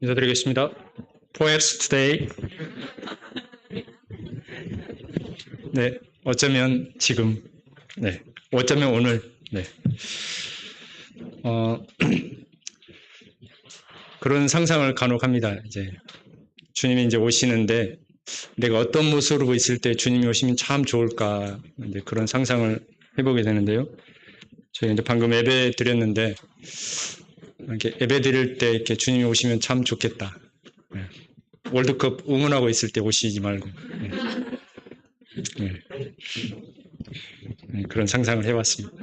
인사드리겠습니다. Poets Today. 네, 어쩌면 지금, 네, 어쩌면 오늘, 네. 그런 상상을 간혹 합니다. 이제 주님이 이제 오시는데 내가 어떤 모습으로 있을 때 주님이 오시면 참 좋을까, 이제 그런 상상을 해보게 되는데요. 저희 이제 방금 예배 드렸는데 이렇게 예배 드릴 때 이렇게 주님이 오시면 참 좋겠다. 네. 월드컵 응원하고 있을 때 오시지 말고. 네. 네. 그런 상상을 해봤습니다.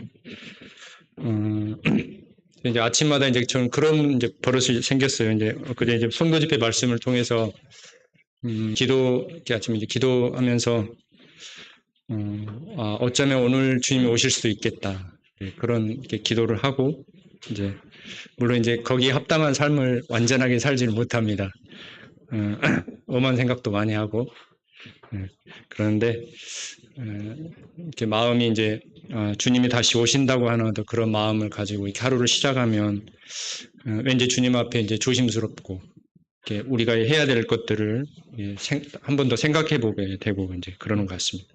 이제 아침마다 이제 저는 그런 이제 버릇이 생겼어요. 이제 그제 이제 성도 집회 말씀을 통해서 이렇게 아침에 이제 기도하면서 어쩌면 오늘 주님이 오실 수도 있겠다. 네, 그런 이렇게 기도를 하고 이제 물론 이제 거기에 합당한 삶을 완전하게 살지는 못합니다. 엄한 생각도 많이 하고 그런데 이렇게 마음이 이제 주님이 다시 오신다고 하는 그런 마음을 가지고 이렇게 하루를 시작하면 왠지 주님 앞에 이제 조심스럽고 이렇게 우리가 해야 될 것들을 한 번 더 생각해 보게 되고 이제 그러는 것 같습니다.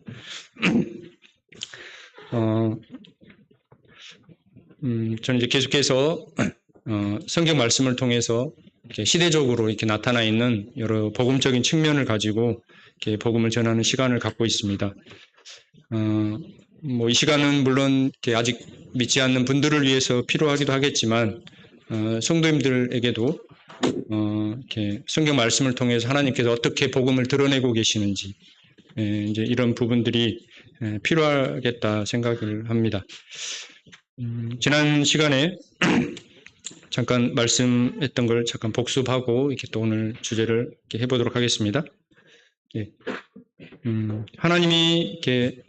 저는 이제 계속해서 성경 말씀을 통해서 이렇게 시대적으로 이렇게 나타나 있는 여러 복음적인 측면을 가지고 이렇게 복음을 전하는 시간을 갖고 있습니다. 뭐 이 시간은 물론 이렇게 아직 믿지 않는 분들을 위해서 필요하기도 하겠지만 성도님들에게도 이렇게 성경 말씀을 통해서 하나님께서 어떻게 복음을 드러내고 계시는지 이제 이런 부분들이 필요하겠다 생각을 합니다. 지난 시간에 잠깐 말씀했던 걸 잠깐 복습하고 이렇게 또 오늘 주제를 이렇게 해보도록 하겠습니다. 예. 하나님이 이렇게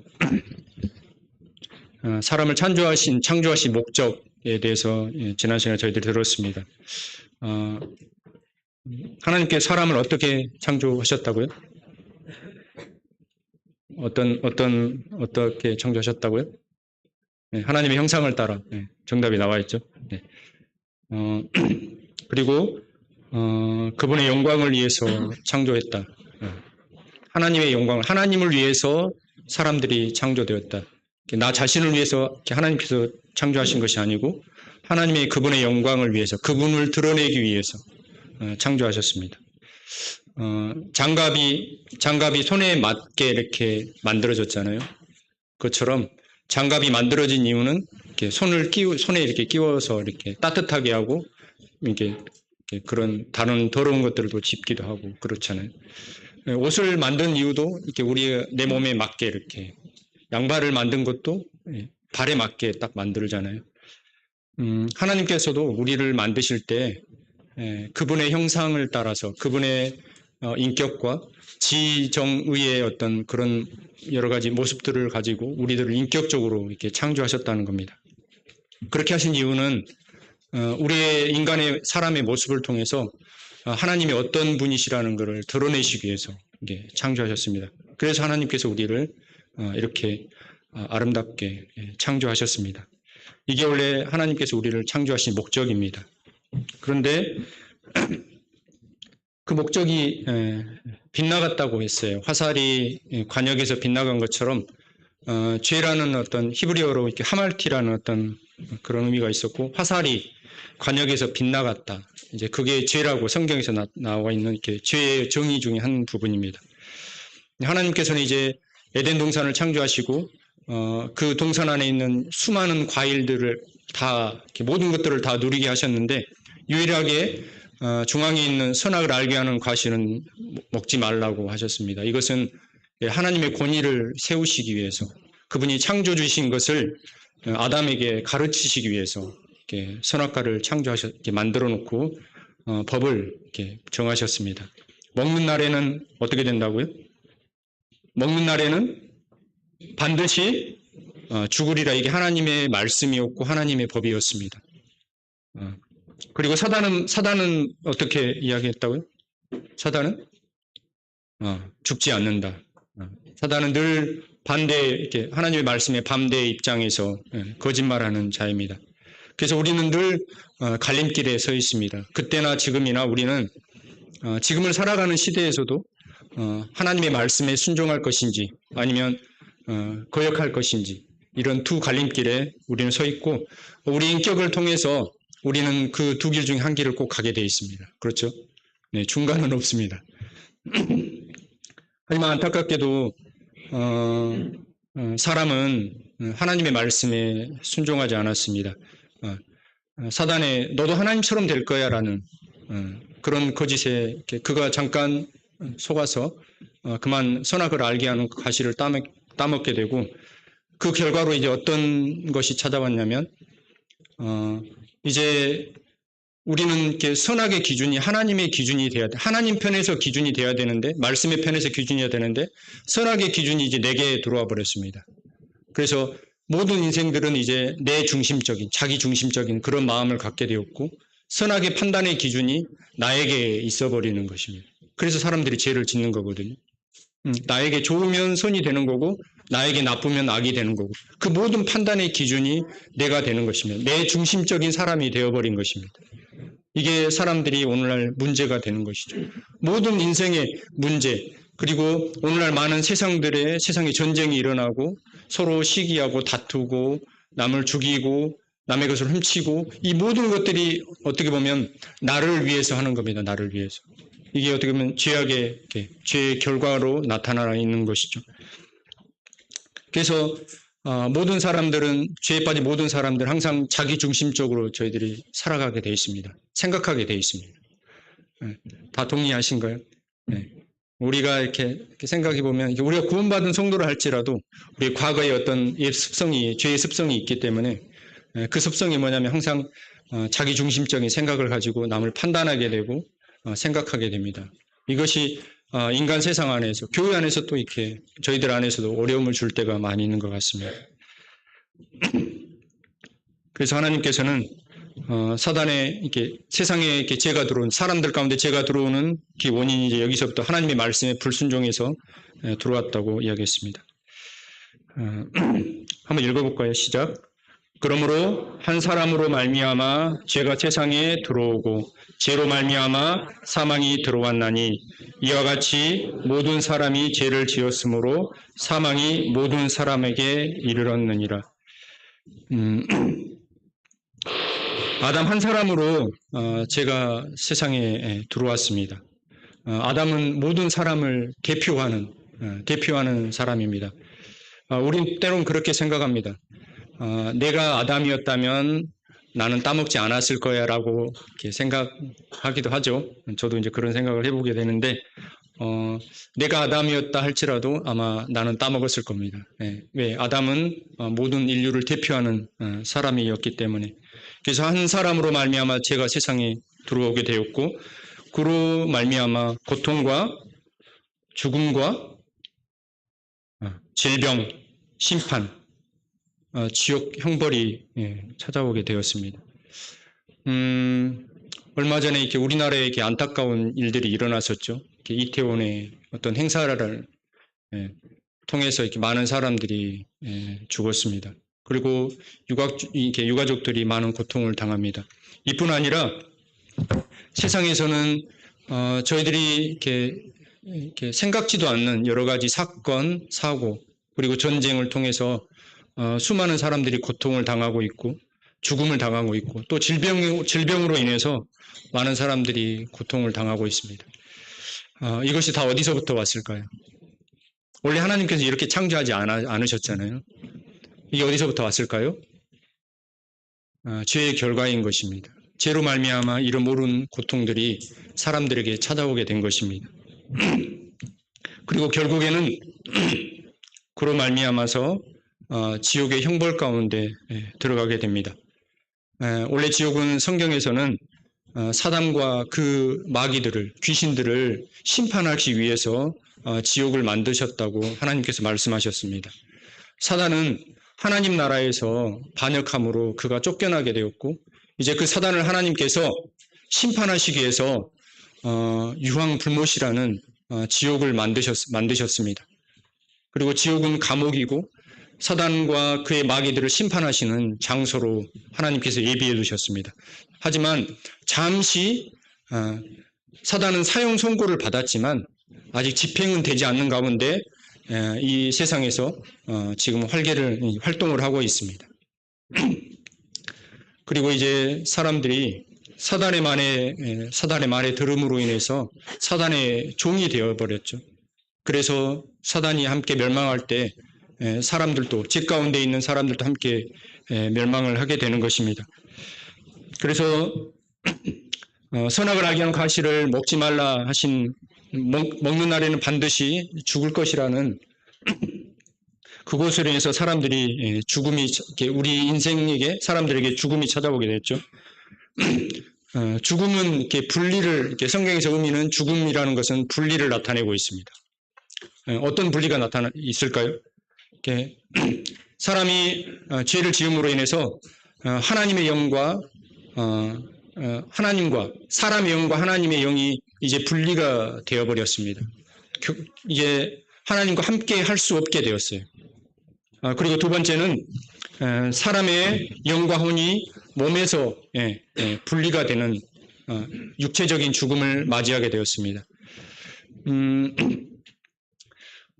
사람을 창조하신 목적에 대해서 지난 시간에 저희들이 들었습니다. 하나님께 사람을 어떻게 창조하셨다고요? 어떻게 창조하셨다고요? 네, 하나님의 형상을 따라. 네, 정답이 나와 있죠. 네. 그리고 그분의 영광을 위해서 창조했다. 하나님의 영광을, 하나님을 위해서 사람들이 창조되었다. 나 자신을 위해서 하나님께서 창조하신 것이 아니고 하나님의 그분의 영광을 위해서, 그분을 드러내기 위해서 창조하셨습니다. 장갑이 손에 맞게 이렇게 만들어졌잖아요. 그것처럼 장갑이 만들어진 이유는 이렇게 손에 이렇게 끼워서 이렇게 따뜻하게 하고 이렇게 그런 다른 더러운 것들도 짚기도 하고 그렇잖아요. 옷을 만든 이유도 이렇게 내 몸에 맞게 이렇게 양발을 만든 것도 발에 맞게 딱 만들잖아요. 하나님께서도 우리를 만드실 때 그분의 형상을 따라서 그분의 인격과 지정의의 어떤 그런 여러 가지 모습들을 가지고 우리들을 인격적으로 이렇게 창조하셨다는 겁니다. 그렇게 하신 이유는 우리의 인간의 사람의 모습을 통해서 하나님이 어떤 분이시라는 것을 드러내시기 위해서 이게 창조하셨습니다. 그래서 하나님께서 우리를 이렇게 아름답게 창조하셨습니다. 이게 원래 하나님께서 우리를 창조하신 목적입니다. 그런데 그 목적이 빗나갔다고 했어요. 화살이 관역에서 빗나간 것처럼 죄라는 어떤 히브리어로 이렇게 하말티라는 어떤 그런 의미가 있었고 화살이 관역에서 빗나갔다. 이제 그게 죄라고 성경에서 나와 있는 이렇게 죄의 정의 중에 한 부분입니다. 하나님께서는 이제 에덴 동산을 창조하시고 그 동산 안에 있는 수많은 과일들을 다 모든 것들을 다 누리게 하셨는데 유일하게 중앙에 있는 선악을 알게 하는 과실은 먹지 말라고 하셨습니다. 이것은 하나님의 권위를 세우시기 위해서 그분이 창조 주신 것을 아담에게 가르치시기 위해서 이렇게 선악과를 이렇게 만들어 놓고 법을 이렇게 정하셨습니다. 먹는 날에는 어떻게 된다고요? 먹는 날에는 반드시 죽으리라. 이게 하나님의 말씀이었고 하나님의 법이었습니다. 그리고 사단은 어떻게 이야기했다고요? 사단은 죽지 않는다. 사단은 늘 이렇게 하나님의 말씀에 반대의 입장에서 거짓말하는 자입니다. 그래서 우리는 늘 갈림길에 서 있습니다. 그때나 지금이나 우리는 지금을 살아가는 시대에서도 하나님의 말씀에 순종할 것인지 아니면 거역할 것인지 이런 두 갈림길에 우리는 서 있고 우리 인격을 통해서 우리는 그 두 길 중에 한 길을 꼭 가게 되어 있습니다. 그렇죠? 네, 중간은 없습니다. 하지만 안타깝게도 사람은 하나님의 말씀에 순종하지 않았습니다. 사단의 너도 하나님처럼 될 거야 라는 그런 거짓에 그가 잠깐 속아서 그만 선악을 알게 하는 가시를 따먹게 되고 그 결과로 이제 어떤 것이 찾아왔냐면 이제 우리는 이렇게 선악의 기준이 하나님의 기준이 돼야 돼. 하나님 편에서 기준이 돼야 되는데 말씀의 편에서 기준이어야 되는데 선악의 기준이 이제 내게 들어와 버렸습니다. 그래서 모든 인생들은 이제 내 중심적인 자기 중심적인 그런 마음을 갖게 되었고 선악의 판단의 기준이 나에게 있어 버리는 것입니다. 그래서 사람들이 죄를 짓는 거거든요. 나에게 좋으면 선이 되는 거고 나에게 나쁘면 악이 되는 거고 그 모든 판단의 기준이 내가 되는 것입니다. 내 중심적인 사람이 되어버린 것입니다. 이게 사람들이 오늘날 문제가 되는 것이죠. 모든 인생의 문제 그리고 오늘날 많은 세상에 전쟁이 일어나고 서로 시기하고 다투고 남을 죽이고 남의 것을 훔치고 이 모든 것들이 어떻게 보면 나를 위해서 하는 겁니다. 나를 위해서. 이게 어떻게 보면 죄의 결과로 나타나 있는 것이죠. 그래서 모든 사람들은 죄에 빠진 모든 사람들 항상 자기 중심적으로 저희들이 살아가게 되어 있습니다. 생각하게 되어 있습니다. 다 동의하신가요? 네. 우리가 이렇게 생각해 보면 우리가 구원받은 성도를 할지라도 우리 과거에 어떤 죄의 습성이 있기 때문에 그 습성이 뭐냐면 항상 자기 중심적인 생각을 가지고 남을 판단하게 되고 생각하게 됩니다. 이것이 인간 세상 안에서 교회 안에서 또 이렇게 저희들 안에서도 어려움을 줄 때가 많이 있는 것 같습니다. 그래서 하나님께서는 사단의 이렇게 세상에 이렇게 죄가 들어온 사람들 가운데 죄가 들어오는 그 원인이 이제 여기서부터 하나님의 말씀에 불순종해서 들어왔다고 이야기했습니다. 한번 읽어볼까요? 시작. 그러므로 한 사람으로 말미암아 죄가 세상에 들어오고 죄로 말미암아 사망이 들어왔나니 이와 같이 모든 사람이 죄를 지었으므로 사망이 모든 사람에게 이르렀느니라. 아담 한 사람으로 죄가 세상에 들어왔습니다. 아담은 모든 사람을 대표하는 사람입니다. 우린 때론 그렇게 생각합니다. 내가 아담이었다면 나는 따먹지 않았을 거야 라고 이렇게 생각하기도 하죠. 저도 이제 그런 생각을 해보게 되는데 내가 아담이었다 할지라도 아마 나는 따먹었을 겁니다. 왜? 아담은 모든 인류를 대표하는 사람이었기 때문에. 그래서 한 사람으로 말미암아 죄가 세상에 들어오게 되었고 그로 말미암아 고통과 죽음과 질병, 심판, 지옥 형벌이 찾아오게 되었습니다. 얼마 전에 이렇게 우리나라에 이렇게 안타까운 일들이 일어났었죠. 이렇게 이태원의 어떤 행사를 통해서 이렇게 많은 사람들이 죽었습니다. 그리고 유가족들이 많은 고통을 당합니다. 이뿐 아니라 세상에서는 저희들이 이렇게 생각지도 않는 여러 가지 사건, 사고, 그리고 전쟁을 통해서 수많은 사람들이 고통을 당하고 있고 죽음을 당하고 있고 또 질병으로 인해서 많은 사람들이 고통을 당하고 있습니다. 이것이 다 어디서부터 왔을까요? 원래 하나님께서 이렇게 창조하지 않으셨잖아요. 이게 어디서부터 왔을까요? 죄의 결과인 것입니다. 죄로 말미암아 이름 모르는 고통들이 사람들에게 찾아오게 된 것입니다. 그리고 결국에는 그로 말미암아서 지옥의 형벌 가운데 들어가게 됩니다. 원래 지옥은 성경에서는 사단과 그 마귀들을 귀신들을 심판하기 위해서 지옥을 만드셨다고 하나님께서 말씀하셨습니다. 사단은 하나님 나라에서 반역함으로 그가 쫓겨나게 되었고 이제 그 사단을 하나님께서 심판하시기 위해서 유황불못이라는 지옥을 만드셨습니다. 그리고 지옥은 감옥이고 사단과 그의 마귀들을 심판하시는 장소로 하나님께서 예비해 두셨습니다. 하지만 잠시 사단은 사형 선고를 받았지만 아직 집행은 되지 않는 가운데 이 세상에서 지금 활동을 하고 있습니다. 그리고 이제 사람들이 사단의 말에 들음으로 인해서 사단의 종이 되어버렸죠. 그래서 사단이 함께 멸망할 때 사람들도, 집 가운데 있는 사람들도 함께 멸망을 하게 되는 것입니다. 그래서 선악을 알게 하는 가시를 먹지 말라 하신, 먹는 날에는 반드시 죽을 것이라는 그것으로 인해서 사람들이 우리 인생에게 사람들에게 죽음이 찾아오게 됐죠. 죽음은 성경에서 의미는 죽음이라는 것은 분리를 나타내고 있습니다. 어떤 분리가 있을까요? 사람이 죄를 지음으로 인해서 하나님의 영과 사람의 영과 하나님의 영이 이제 분리가 되어버렸습니다. 이제 하나님과 함께 할 수 없게 되었어요. 그리고 두 번째는 사람의 영과 혼이 몸에서 분리가 되는 육체적인 죽음을 맞이하게 되었습니다.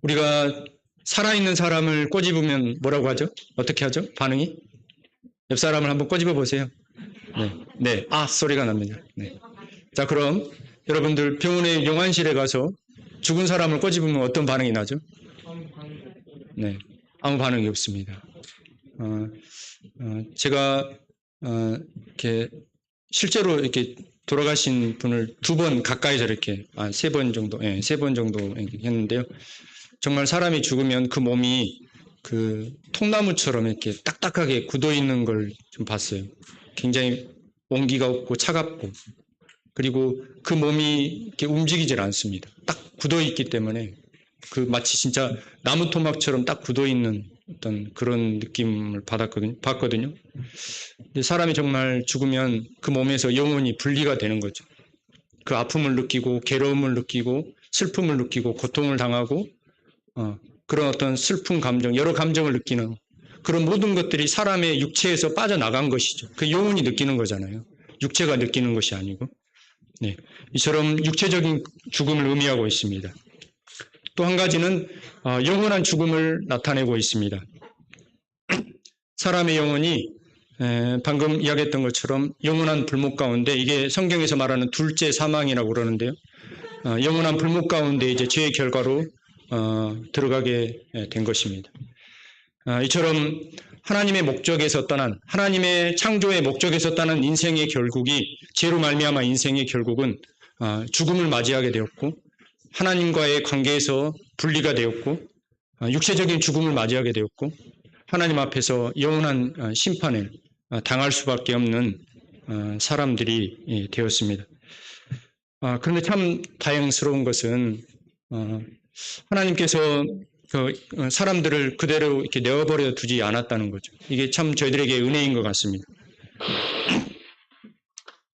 우리가 살아있는 사람을 꼬집으면 뭐라고 하죠? 어떻게 하죠? 반응이? 옆 사람을 한번 꼬집어 보세요. 네. 소리가 납니다. 네. 자, 그럼 여러분들 병원의 영안실에 가서 죽은 사람을 꼬집으면 어떤 반응이 나죠? 네. 아무 반응이 없습니다. 제가 실제로 이렇게 돌아가신 분을 2번 가까이서 이렇게 3번 정도, 3번 정도 했는데요. 정말 사람이 죽으면 그 몸이 그 통나무처럼 이렇게 딱딱하게 굳어 있는 걸 좀 봤어요. 굉장히 온기가 없고 차갑고, 그리고 그 몸이 이렇게 움직이질 않습니다. 딱 굳어 있기 때문에 마치 진짜 나무 토막처럼 딱 굳어 있는 어떤 그런 느낌을 봤거든요. 근데 사람이 정말 죽으면 그 몸에서 영혼이 분리가 되는 거죠. 그 아픔을 느끼고 괴로움을 느끼고 슬픔을 느끼고 고통을 당하고 그런 어떤 슬픈 감정, 여러 감정을 느끼는 그런 모든 것들이 사람의 육체에서 빠져나간 것이죠. 그 영혼이 느끼는 거잖아요. 육체가 느끼는 것이 아니고. 네, 이처럼 육체적인 죽음을 의미하고 있습니다. 또 한 가지는 영원한 죽음을 나타내고 있습니다. 사람의 영혼이 방금 이야기했던 것처럼 영원한 불목 가운데, 이게 성경에서 말하는 둘째 사망이라고 그러는데요. 영원한 불목 가운데 이제 죄의 결과로 들어가게 된 것입니다. 이처럼 하나님의 목적에서 떠난, 하나님의 창조의 목적에서 떠난 인생의 결국이, 죄로 말미암아 인생의 결국은 죽음을 맞이하게 되었고, 하나님과의 관계에서 분리가 되었고, 육체적인 죽음을 맞이하게 되었고, 하나님 앞에서 영원한 심판을 당할 수밖에 없는 사람들이 되었습니다. 그런데 참 다행스러운 것은 하나님께서 사람들을 그대로 이렇게 내어버려 두지 않았다는 거죠. 이게 참 저희들에게 은혜인 것 같습니다.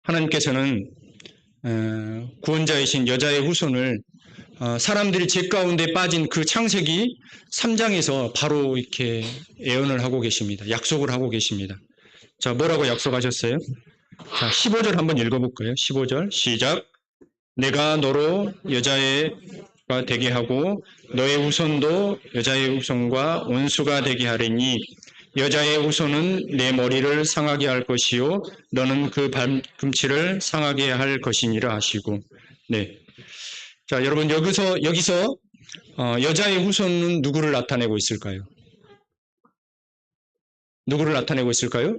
하나님께서는 구원자이신 여자의 후손을 사람들이 죄 가운데 빠진 그 창세기 3장에서 바로 이렇게 예언을 하고 계십니다. 약속을 하고 계십니다. 자, 뭐라고 약속하셨어요? 자, 15절 한번 읽어볼까요? 15절 시작. 내가 너로 여자가 되게 하고 너의 후손도 여자의 후손과 원수가 되게 하리니 여자의 후손은 내 머리를 상하게 할 것이요 너는 그 발꿈치를 상하게 할 것이니라 하시고. 네. 자, 여러분 여기서 여자의 후손은 누구를 나타내고 있을까요? 누구를 나타내고 있을까요?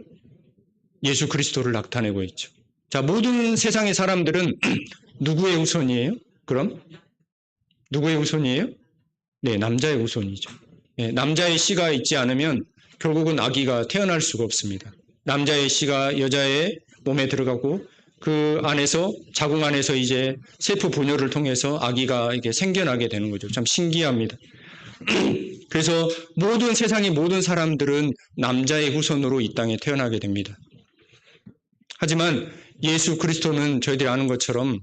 예수 그리스도를 나타내고 있죠. 자, 모든 세상의 사람들은 누구의 후손이에요? 그럼 누구의 후손이에요? 네, 남자의 후손이죠. 네, 남자의 씨가 있지 않으면 결국은 아기가 태어날 수가 없습니다. 남자의 씨가 여자의 몸에 들어가고 그 안에서, 자궁 안에서 이제 세포 분열을 통해서 아기가 이게 생겨나게 되는 거죠. 참 신기합니다. 그래서 세상의 모든 사람들은 남자의 후손으로 이 땅에 태어나게 됩니다. 하지만 예수 그리스도는 저희들이 아는 것처럼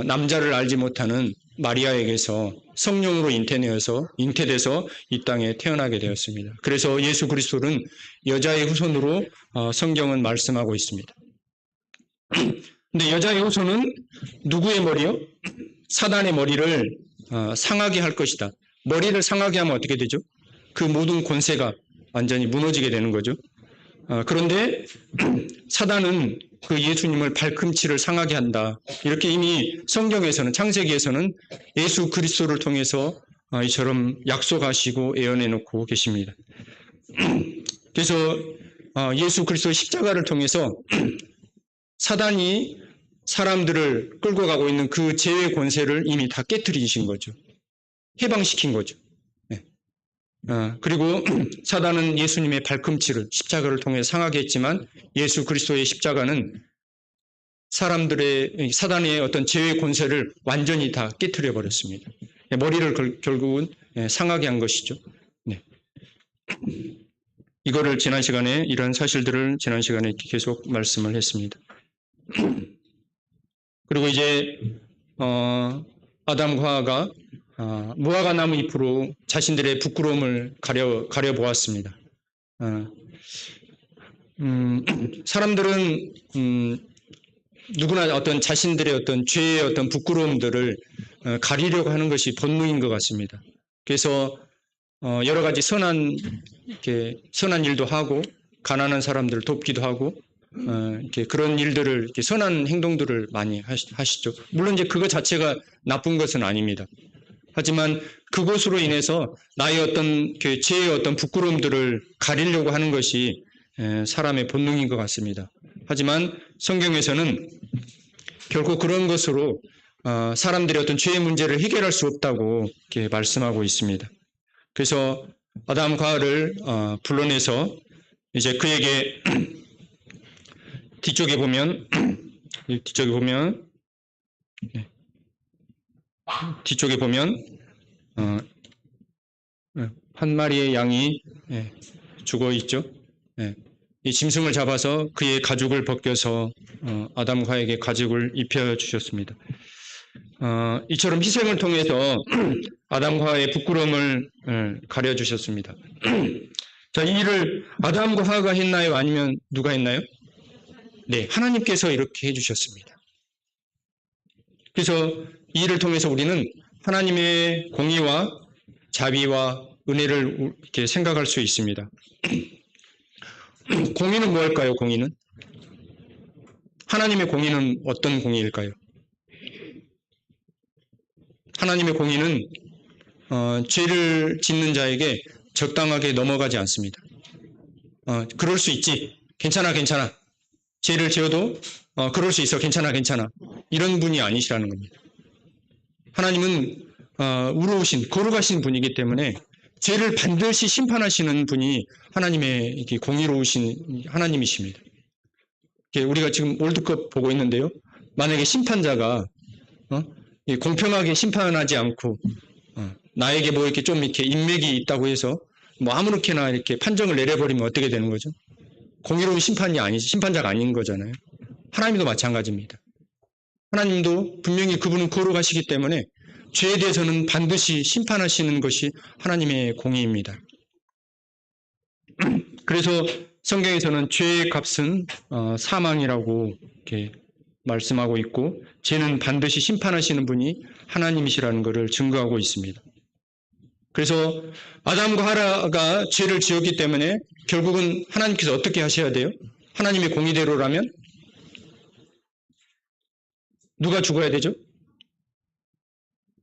남자를 알지 못하는 마리아에게서 성령으로 잉태돼서 이 땅에 태어나게 되었습니다. 그래서 예수 그리스도는 여자의 후손으로 성경은 말씀하고 있습니다. 근데 여자 여호수는 누구의 머리요? 사단의 머리를 상하게 할 것이다. 머리를 상하게 하면 어떻게 되죠? 그 모든 권세가 완전히 무너지게 되는 거죠. 그런데 사단은 그 예수님을 발꿈치를 상하게 한다. 이렇게 이미 성경에서는, 창세기에서는 예수 그리스도를 통해서 이처럼 약속하시고 예언해 놓고 계십니다. 그래서 예수 그리스도의 십자가를 통해서 사단이 사람들을 끌고 가고 있는 그 죄의 권세를 이미 다 깨뜨리신 거죠. 해방시킨 거죠. 네. 그리고 사단은 예수님의 발꿈치를 십자가를 통해 상하게 했지만 예수 그리스도의 십자가는 사단의 어떤 죄의 권세를 완전히 다 깨뜨려 버렸습니다. 머리를 결국은 상하게 한 것이죠. 네. 이거를 이런 사실들을 지난 시간에 계속 말씀을 했습니다. 그리고 이제 아담과 하와가 무화과 나무 잎으로 자신들의 부끄러움을 가려 보았습니다. 사람들은 누구나 어떤 자신들의 어떤 죄의 어떤 부끄러움들을 가리려고 하는 것이 본능인 것 같습니다. 그래서 여러 가지 선한 일도 하고 가난한 사람들을 돕기도 하고 그런 일들을 선한 행동들을 많이 하시죠. 물론 이제 그것 자체가 나쁜 것은 아닙니다. 하지만 그것으로 인해서 나의 어떤 죄의 어떤 부끄러움들을 가리려고 하는 것이 사람의 본능인 것 같습니다. 하지만 성경에서는 결코 그런 것으로 사람들의 어떤 죄의 문제를 해결할 수 없다고 이렇게 말씀하고 있습니다. 그래서 아담과 하와를 불러내서 이제 그에게 뒤쪽에 보면 한 마리의 양이 죽어 있죠. 이 짐승을 잡아서 그의 가죽을 벗겨서 아담과 하와에게 가죽을 입혀 주셨습니다. 이처럼 희생을 통해서 아담과 하와의 부끄러움을 가려 주셨습니다. 자, 이 일을 아담과 하와가 했나요? 아니면 누가 했나요? 네, 하나님께서 이렇게 해주셨습니다. 그래서 이 일을 통해서 우리는 하나님의 공의와 자비와 은혜를 이렇게 생각할 수 있습니다. 공의는 무엇일까요? 공의는? 하나님의 공의는 어떤 공의일까요? 하나님의 공의는 죄를 짓는 자에게 적당하게 넘어가지 않습니다. 그럴 수 있지. 괜찮아. 죄를 지어도 그럴 수 있어. 괜찮아. 이런 분이 아니시라는 겁니다. 하나님은 의로우신, 거룩하신 분이기 때문에 죄를 반드시 심판하시는 분이 하나님의 공의로우신 하나님이십니다. 우리가 지금 월드컵 보고 있는데요. 만약에 심판자가 공평하게 심판하지 않고 나에게 뭐 이렇게 좀 이렇게 인맥이 있다고 해서 뭐 아무렇게나 이렇게 판정을 내려버리면 어떻게 되는 거죠? 공의로운 심판자가 아닌 거잖아요. 하나님도 마찬가지입니다. 하나님도 분명히 그분은 거룩하시기 때문에 죄에 대해서는 반드시 심판하시는 것이 하나님의 공의입니다. 그래서 성경에서는 죄의 값은 사망이라고 이렇게 말씀하고 있고 죄는 반드시 심판하시는 분이 하나님이시라는 것을 증거하고 있습니다. 그래서 아담과 하와가 죄를 지었기 때문에 결국은 하나님께서 어떻게 하셔야 돼요? 하나님의 공의대로라면 누가 죽어야 되죠?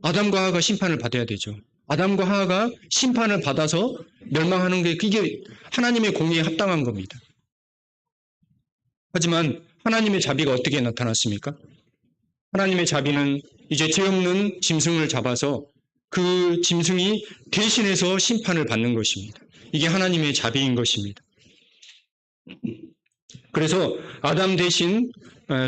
아담과 하와가 심판을 받아야 되죠. 아담과 하와가 심판을 받아서 멸망하는 게 그게 하나님의 공의에 합당한 겁니다. 하지만 하나님의 자비가 어떻게 나타났습니까? 하나님의 자비는 이제 죄 없는 짐승을 잡아서 그 짐승이 대신해서 심판을 받는 것입니다. 이게 하나님의 자비인 것입니다. 그래서 아담 대신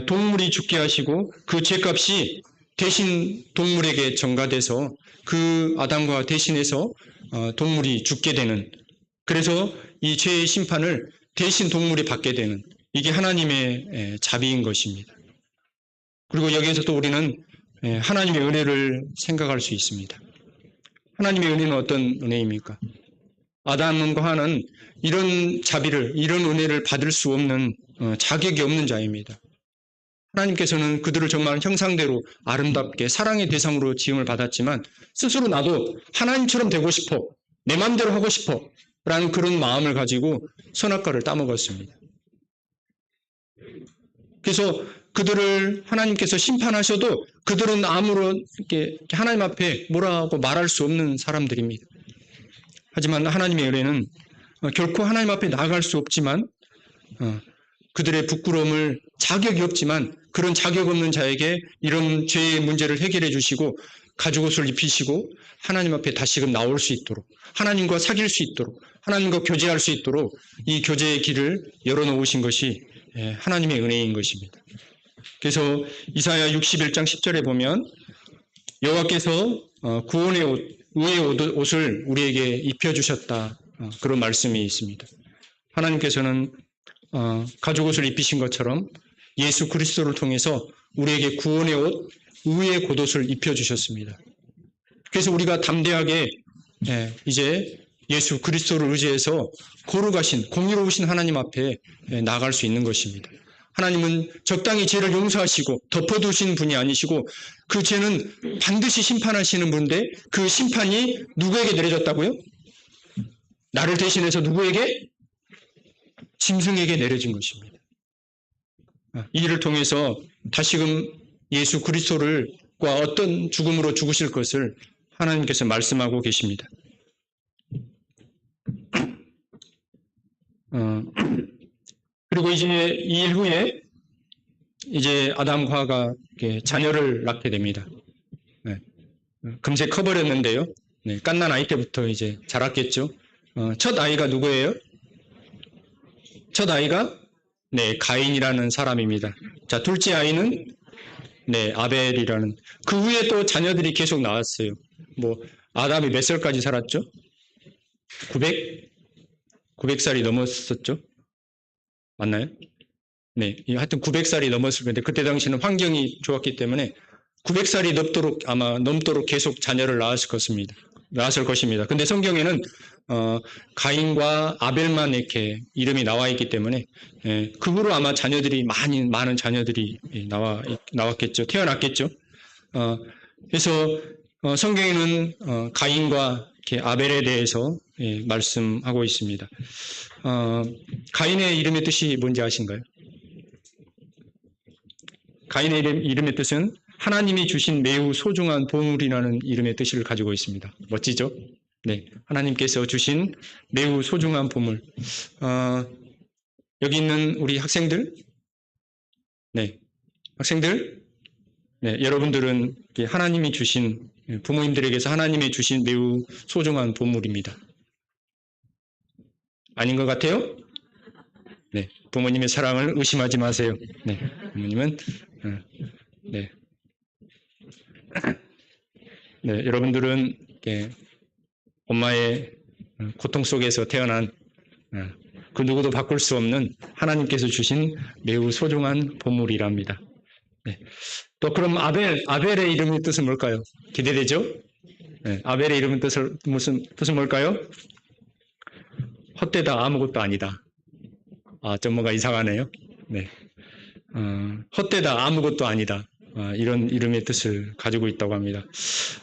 동물이 죽게 하시고 그 죄값이 대신 동물에게 전가돼서 그 아담과 대신해서 동물이 죽게 되는, 그래서 이 죄의 심판을 대신 동물이 받게 되는, 이게 하나님의 자비인 것입니다. 그리고 여기에서 또 우리는 하나님의 은혜를 생각할 수 있습니다. 하나님의 은혜는 어떤 은혜입니까? 아담과 하와는 이런 자비를, 이런 은혜를 받을 수 없는 자격이 없는 자입니다. 하나님께서는 그들을 정말 형상대로 아름답게 사랑의 대상으로 지음을 받았지만 스스로 나도 하나님처럼 되고 싶어, 내 마음대로 하고 싶어 라는 그런 마음을 가지고 선악과를 따먹었습니다. 그래서 그들을 하나님께서 심판하셔도 그들은 아무런 이렇게 하나님 앞에 뭐라고 말할 수 없는 사람들입니다. 하지만 하나님의 은혜는 결코 하나님 앞에 나아갈 수 없지만 그들의 부끄러움을 자격이 없지만 그런 자격 없는 자에게 이런 죄의 문제를 해결해 주시고 가죽옷을 입히시고 하나님 앞에 다시금 나올 수 있도록 하나님과 사귈 수 있도록 하나님과 교제할 수 있도록 이 교제의 길을 열어놓으신 것이 하나님의 은혜인 것입니다. 그래서 이사야 61장 10절에 보면 여호와께서 구원의 옷, 의의 옷을 우리에게 입혀주셨다. 그런 말씀이 있습니다. 하나님께서는 가죽옷을 입히신 것처럼 예수 그리스도를 통해서 우리에게 구원의 옷, 의의 겉옷을 입혀주셨습니다. 그래서 우리가 담대하게 이제 예수 그리스도를 의지해서 거룩하신 공의로우신 하나님 앞에 나아갈 수 있는 것입니다. 하나님은 적당히 죄를 용서하시고 덮어두신 분이 아니시고 그 죄는 반드시 심판하시는 분인데 그 심판이 누구에게 내려졌다고요? 나를 대신해서 누구에게? 짐승에게 내려진 것입니다. 이 일을 통해서 다시금 예수 그리스도를과 어떤 죽음으로 죽으실 것을 하나님께서 말씀하고 계십니다. 그리고 이제 이 일 후에 이제 아담과 하와가 자녀를 낳게 됩니다. 금세 커버렸는데요. 갓난 아이 때부터 이제 자랐겠죠. 첫 아이가 누구예요? 첫 아이가 가인이라는 사람입니다. 자, 둘째 아이는 아벨이라는. 그 후에 또 자녀들이 계속 나왔어요. 아담이 몇 살까지 살았죠? 900살이 넘었었죠? 맞나요? 하여튼 900살이 넘었을 건데 그때 당시는 환경이 좋았기 때문에 900살이 넘도록 계속 자녀를 낳았을 것입니다. 근데 성경에는 가인과 아벨만 이렇게 이름이 나와 있기 때문에 그 후로 아마 많은 자녀들이 나왔겠죠. 태어났겠죠. 그래서 성경에는 가인과 아벨에 대해서 말씀하고 있습니다. 가인의 이름의 뜻이 뭔지 아신가요? 가인의 이름의 뜻은 하나님이 주신 매우 소중한 보물이라는 이름의 뜻을 가지고 있습니다. 멋지죠? 하나님께서 주신 매우 소중한 보물. 여기 있는 우리 학생들, 여러분들은 하나님이 주신 부모님들에게서 하나님이 주신 매우 소중한 보물입니다. 아닌 것 같아요? 부모님의 사랑을 의심하지 마세요. 부모님은 여러분들은 엄마의 고통 속에서 태어난 그 누구도 바꿀 수 없는 하나님께서 주신 매우 소중한 보물이랍니다. 또 그럼 아벨의 이름의 뜻은 뭘까요? 기대되죠? 아벨의 이름의 뜻은 뭘까요? 헛되다, 아무것도 아니다. 좀 뭔가 이상하네요. 헛되다, 아무것도 아니다. 이런 이름의 뜻을 가지고 있다고 합니다.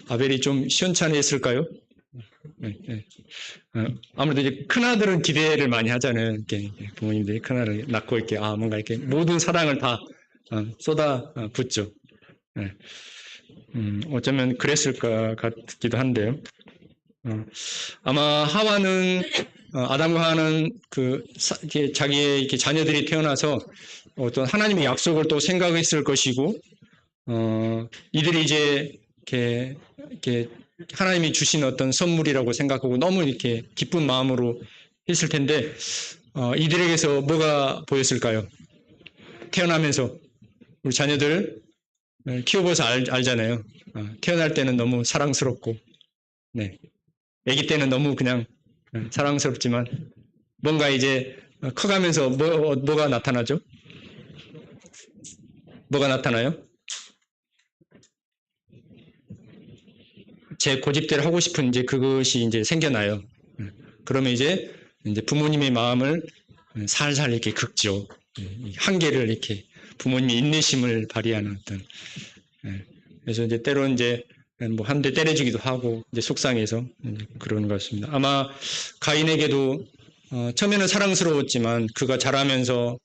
아벨이 좀 시원찮았을까요? 아무래도 이제 큰아들은 기대를 많이 하잖아요. 부모님들이 큰아들을 낳고 뭔가 이렇게 모든 사랑을 다 쏟아 붓죠. 어쩌면 그랬을 것 같기도 한데요. 아마 아담과 하와는 자기의 이렇게 자녀들이 태어나서 어떤 하나님의 약속을 또 생각했을 것이고, 이들이 이제 이렇게 하나님이 주신 어떤 선물이라고 생각하고 너무 이렇게 기쁜 마음으로 했을 텐데, 이들에게서 뭐가 보였을까요? 태어나면서 우리 자녀들 키워봐서 알잖아요. 태어날 때는 너무 사랑스럽고, 아기 때는 너무 그냥 사랑스럽지만 뭔가 이제 커가면서 뭐가 나타나죠? 뭐가 나타나요? 제 고집대로 하고 싶은 이제 그것이 이제 생겨나요. 그러면 이제 부모님의 마음을 살살 이렇게 긁죠. 한계를 이렇게 부모님이 인내심을 발휘하는 어떤. 그래서 이제 때로 이제 뭐 한 대 때려주기도 하고 이제 속상해서 그런 것 같습니다. 아마 가인에게도 처음에는 사랑스러웠지만 그가 자라면서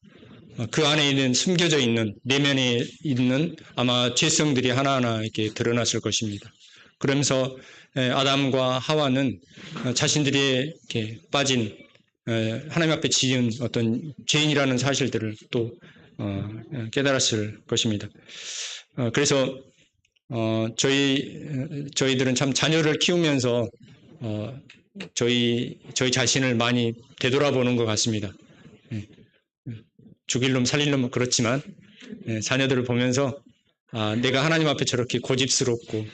그 안에 있는 숨겨져 있는 내면에 있는 아마 죄성들이 하나하나 이렇게 드러났을 것입니다. 그러면서 아담과 하와는 자신들이 이렇게 빠진 하나님 앞에 지은 어떤 죄인이라는 사실들을 또 깨달았을 것입니다. 그래서 저희들은 참 자녀를 키우면서 저희 자신을 많이 되돌아보는 것 같습니다. 죽일 놈 살릴 놈은 그렇지만 자녀들을 보면서 내가 하나님 앞에 저렇게 고집스럽고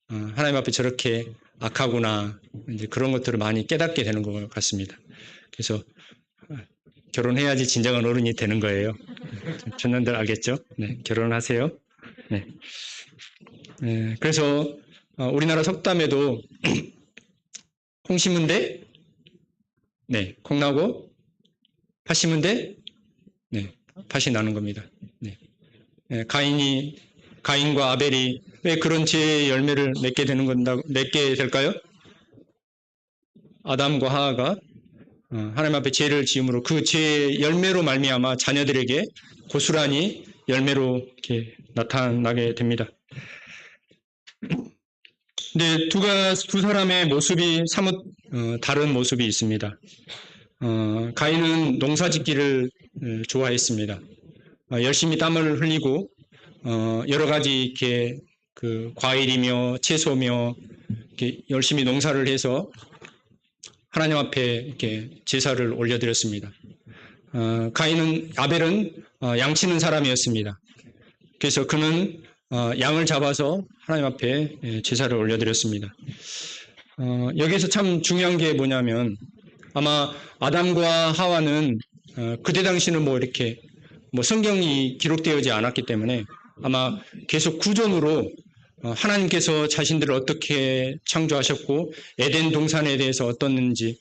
하나님 앞에 저렇게 악하구나, 이제 그런 것들을 많이 깨닫게 되는 것 같습니다. 그래서 결혼해야지 진정한 어른이 되는 거예요. 청년들 알겠죠? 네, 결혼하세요. 네. 그래서 우리나라 속담에도 콩 심은 데 네, 콩 나고 팥 심은 데 네, 팥이 나는 겁니다. 네. 가인과 아벨이 왜 그런 죄의 열매를 맺게 될까요? 아담과 하하가 하나님 앞에 죄를 지음으로 그 죄의 열매로 말미암아 자녀들에게 고스란히 열매로 이렇게 나타나게 됩니다. 근데 두 사람의 모습이 사뭇 다른 모습이 있습니다. 가인은 농사짓기를 좋아했습니다. 열심히 땀을 흘리고 여러 가지 이렇게 그 과일이며 채소며 이렇게 열심히 농사를 해서 하나님 앞에 이렇게 제사를 올려드렸습니다. 아벨은 양치는 사람이었습니다. 그래서 그는 양을 잡아서 하나님 앞에 제사를 올려드렸습니다. 여기서 참 중요한 게 뭐냐면 아마 아담과 하와는 그때 당시는 뭐 이렇게 성경이 기록되어지 않았기 때문에 아마 계속 구전으로 하나님께서 자신들을 어떻게 창조하셨고 에덴 동산에 대해서 어떻는지,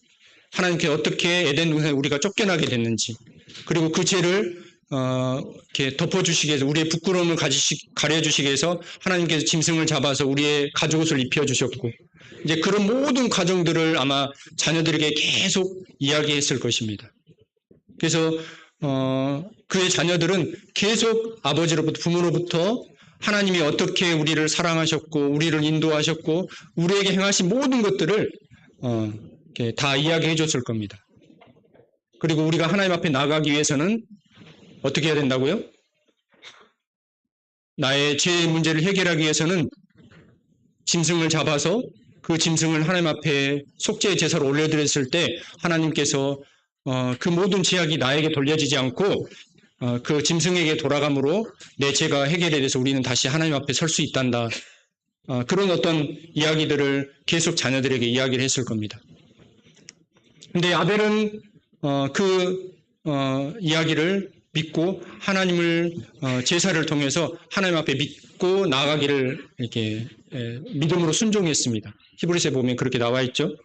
하나님께 어떻게 에덴 동산에 우리가 쫓겨나게 됐는지, 그리고 그 죄를 이렇게 덮어주시기 위해서, 우리의 부끄러움을 가려주시기 위해서 하나님께서 짐승을 잡아서 우리의 가죽옷을 입혀주셨고, 이제 그런 모든 과정들을 아마 자녀들에게 계속 이야기했을 것입니다. 그래서 그의 자녀들은 계속 아버지로부터, 부모로부터 하나님이 어떻게 우리를 사랑하셨고 우리를 인도하셨고 우리에게 행하신 모든 것들을 다 이야기해 줬을 겁니다. 그리고 우리가 하나님 앞에 나가기 위해서는 어떻게 해야 된다고요? 나의 죄의 문제를 해결하기 위해서는 짐승을 잡아서 그 짐승을 하나님 앞에 속죄의 제사로 올려드렸을 때 하나님께서 그 모든 죄악이 나에게 돌려지지 않고 그 짐승에게 돌아감으로 내 죄가 해결이 돼서 우리는 다시 하나님 앞에 설 수 있단다. 그런 어떤 이야기들을 계속 자녀들에게 이야기를 했을 겁니다. 근데 아벨은 그 이야기를 믿고 하나님을 제사를 통해서 하나님 앞에 믿고 나아가기를 이렇게 믿음으로 순종했습니다. 히브리서에 보면 그렇게 나와 있죠.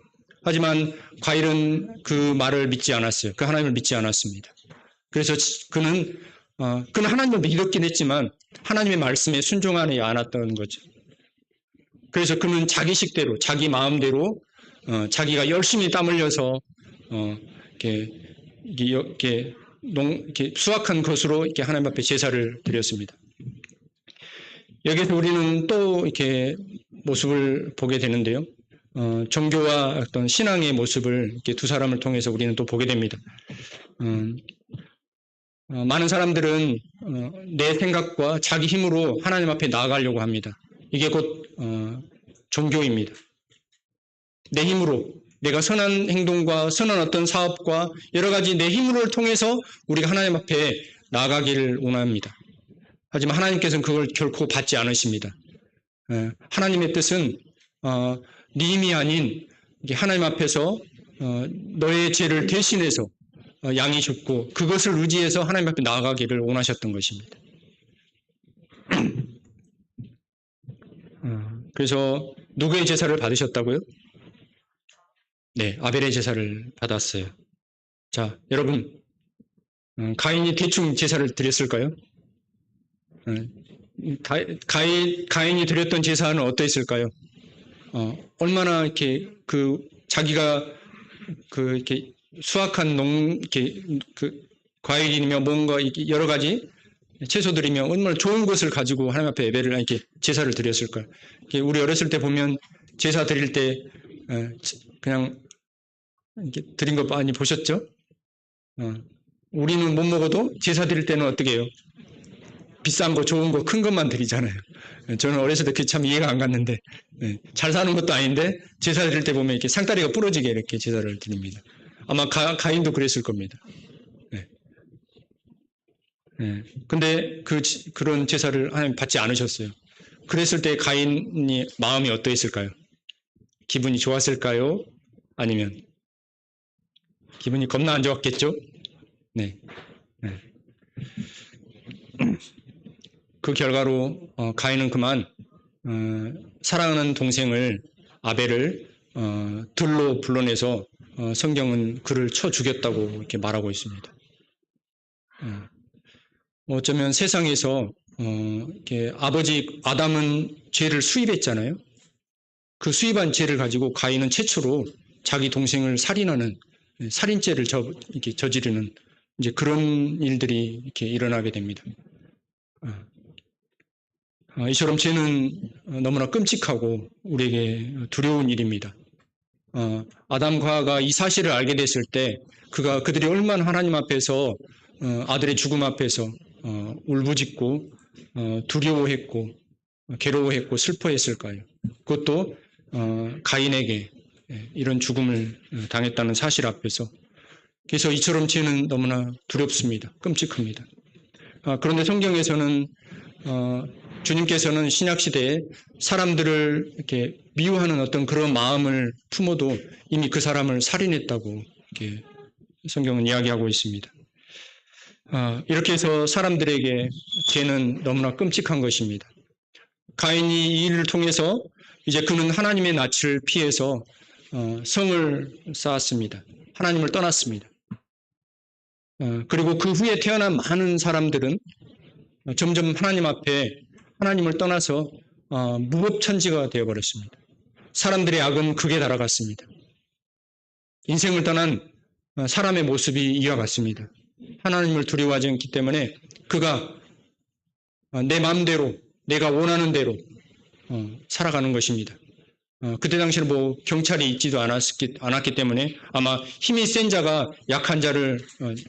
하지만 가인은 그 말을 믿지 않았어요. 그 하나님을 믿지 않았습니다. 그래서 그는 하나님을 믿었긴 했지만 하나님의 말씀에 순종하지 않았던 거죠. 그래서 그는 자기 식대로, 자기 마음대로 자기가 열심히 땀 흘려서 이렇게 수확한 것으로 이렇게 하나님 앞에 제사를 드렸습니다. 여기서 우리는 또 이렇게 모습을 보게 되는데요. 종교와 어떤 신앙의 모습을 이렇게 두 사람을 통해서 우리는 또 보게 됩니다. 많은 사람들은 내 생각과 자기 힘으로 하나님 앞에 나아가려고 합니다. 이게 곧 종교입니다. 내 힘으로, 내가 선한 행동과 선한 어떤 사업과 여러 가지 내 힘으로 통해서 우리가 하나님 앞에 나아가기를 원합니다. 하지만 하나님께서는 그걸 결코 받지 않으십니다. 하나님의 뜻은 네 힘이 아닌 하나님 앞에서 너의 죄를 대신해서 양이 죽고 그것을 의지해서 하나님 앞에 나아가기를 원하셨던 것입니다. 그래서 누구의 제사를 받으셨다고요? 네, 아벨의 제사를 받았어요. 자, 여러분, 가인이 대충 제사를 드렸을까요? 가인이 드렸던 제사는 어떠했을까요? 얼마나 이렇게 자기가 이렇게 수확한 과일이며 뭔가 여러 가지 채소들이며 얼마나 좋은 것을 가지고 하나님 앞에 예배를 이렇게 제사를 드렸을까요? 우리 어렸을 때 보면 제사 드릴 때 그냥 이렇게 드린 거 많이 보셨죠? 우리는 못 먹어도 제사 드릴 때는 어떻게 해요? 비싼 거, 좋은 거, 큰 것만 드리잖아요. 저는 어렸을 때 그게 참 이해가 안 갔는데, 잘 사는 것도 아닌데, 제사 드릴 때 보면 이렇게 상다리가 부러지게 이렇게 제사를 드립니다. 아마 가인도 그랬을 겁니다. 근데 그런 제사를 하나님 받지 않으셨어요. 그랬을 때 가인이 마음이 어떠했을까요? 기분이 좋았을까요? 아니면 기분이 겁나 안 좋았겠죠? 네. 그 결과로 가인은 그만 사랑하는 동생을 아벨을 들로 불러내서 성경은 그를 쳐 죽였다고 이렇게 말하고 있습니다. 어쩌면 세상에서 이렇게 아버지 아담은 죄를 수입했잖아요. 그 수입한 죄를 가지고 가인은 최초로 자기 동생을 살인하는 살인죄를 이렇게 저지르는 이제 그런 일들이 이렇게 일어나게 됩니다. 이처럼 죄는 너무나 끔찍하고 우리에게 두려운 일입니다. 아담과 하와가 이 사실을 알게 됐을 때 그들이 얼마나 하나님 앞에서 아들의 죽음 앞에서 울부짖고 두려워했고 괴로워했고 슬퍼했을까요? 그것도 가인에게 이런 죽음을 당했다는 사실 앞에서. 그래서 이처럼 죄는 너무나 두렵습니다. 끔찍합니다. 그런데 성경에서는 주님께서는 신약시대에 사람들을 이렇게 미워하는 어떤 그런 마음을 품어도 이미 그 사람을 살인했다고 이렇게 성경은 이야기하고 있습니다. 이렇게 해서 사람들에게 죄는 너무나 끔찍한 것입니다. 가인이 이 일을 통해서 이제 그는 하나님의 낯을 피해서 성을 쌓았습니다. 하나님을 떠났습니다. 그리고 그 후에 태어난 많은 사람들은 점점 하나님 앞에 하나님을 떠나서 무법천지가 되어버렸습니다. 사람들의 악은 극에 달아갔습니다. 인생을 떠난 사람의 모습이 이와 같습니다. 하나님을 두려워하지 않기 때문에 그가 내 마음대로 내가 원하는 대로 살아가는 것입니다. 그때 당시에는 뭐 경찰이 있지도 않았기 때문에 아마 힘이 센 자가 약한 자를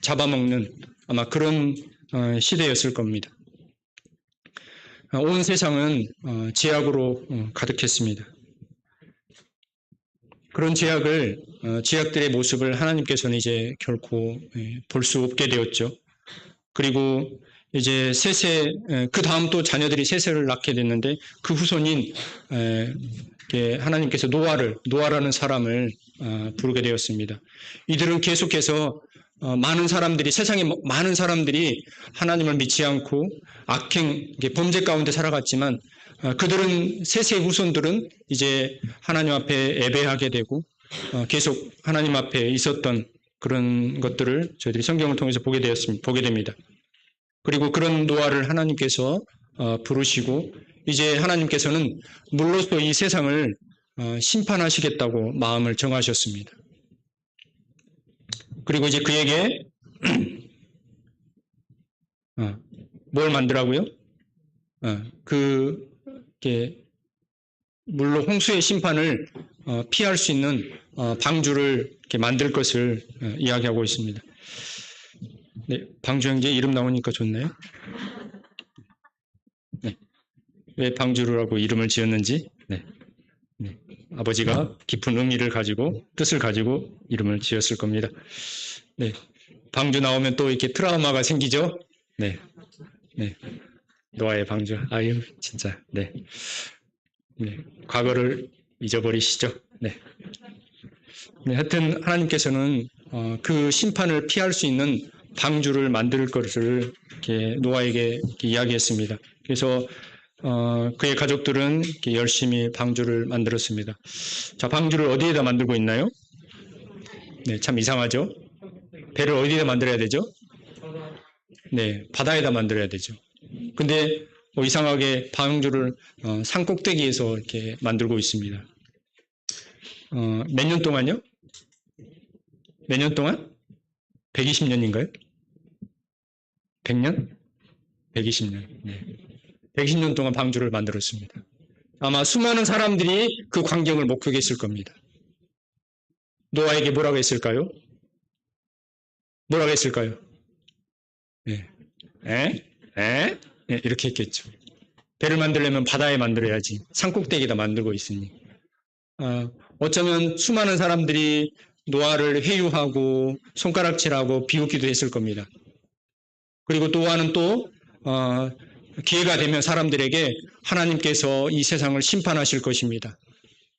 잡아먹는 아마 그런 시대였을 겁니다. 온 세상은 죄악으로 가득했습니다. 그런 죄악들의 모습을 하나님께서는 이제 결코 볼 수 없게 되었죠. 그리고 이제 그 다음 또 자녀들이 셋을 낳게 됐는데 그 후손인 하나님께서 노아라는 사람을 부르게 되었습니다. 이들은 계속해서 세상에 많은 사람들이 하나님을 믿지 않고 범죄 가운데 살아갔지만 셋의 후손들은 이제 하나님 앞에 예배하게 되고 계속 하나님 앞에 있었던 그런 것들을 저희들이 성경을 통해서 보게 됩니다. 그리고 그런 노아를 하나님께서 부르시고 이제 하나님께서는 물로써 이 세상을 심판하시겠다고 마음을 정하셨습니다. 그리고 이제 그에게 뭘 만들라고요? 물로 홍수의 심판을 피할 수 있는 방주를 이렇게 만들 것을 이야기하고 있습니다. 네, 방주 형제 이름 나오니까 좋네요. 네, 왜 방주라고 이름을 지었는지 네, 아버지가 깊은 의미를 가지고 뜻을 가지고 이름을 지었을 겁니다. 네, 방주 나오면 또 이렇게 트라우마가 생기죠. 네, 노아의 방주. 아유 진짜. 네, 과거를 잊어버리시죠. 네. 하여튼 하나님께서는 그 심판을 피할 수 있는 방주를 만들 것을 이렇게 노아에게 이렇게 이야기했습니다. 그래서 그의 가족들은 이렇게 열심히 방주를 만들었습니다. 자, 방주를 어디에다 만들고 있나요? 네, 참 이상하죠? 배를 어디에다 만들어야 되죠? 네, 바다에다 만들어야 되죠. 근데 이상하게 방주를 산 꼭대기에서 이렇게 만들고 있습니다. 몇 년 동안요? 몇 년 동안? 120년인가요? 100년? 120년. 네. 120년 동안 방주를 만들었습니다. 아마 수많은 사람들이 그 광경을 목격했을 겁니다. 노아에게 뭐라고 했을까요? 뭐라고 했을까요? 네. 네, 이렇게 했겠죠. 배를 만들려면 바다에 만들어야지. 산꼭대기에다 만들고 있으니. 어쩌면 수많은 사람들이 노아를 회유하고 손가락질하고 비웃기도 했을 겁니다. 그리고 노아는 또 기회가 되면 사람들에게 하나님께서 이 세상을 심판하실 것입니다.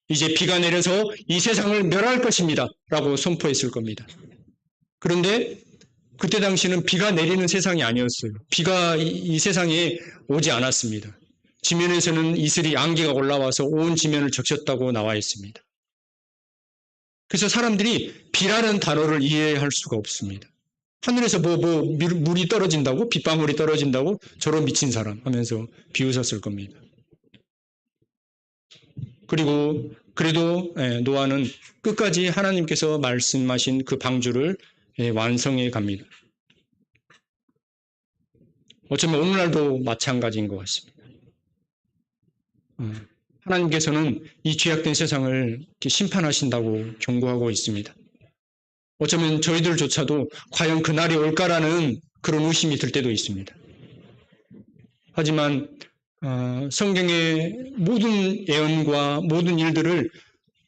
이제 비가 내려서 이 세상을 멸할 것입니다. 라고 선포했을 겁니다. 그런데 그때 당시는 비가 내리는 세상이 아니었어요. 비가 이 세상에 오지 않았습니다. 지면에서는 이슬이 안개가 올라와서 온 지면을 적셨다고 나와 있습니다. 그래서 사람들이 비라는 단어를 이해할 수가 없습니다. 하늘에서 물이 떨어진다고? 빗방울이 떨어진다고? 저런 미친 사람 하면서 비웃었을 겁니다. 그리고 그래도 노아는 끝까지 하나님께서 말씀하신 그 방주를 완성해 갑니다. 어쩌면 오늘날도 마찬가지인 것 같습니다. 하나님께서는 이 죄악된 세상을 심판하신다고 경고하고 있습니다. 어쩌면 저희들조차도 과연 그날이 올까라는 그런 의심이 들 때도 있습니다. 하지만 성경의 모든 예언과 모든 일들을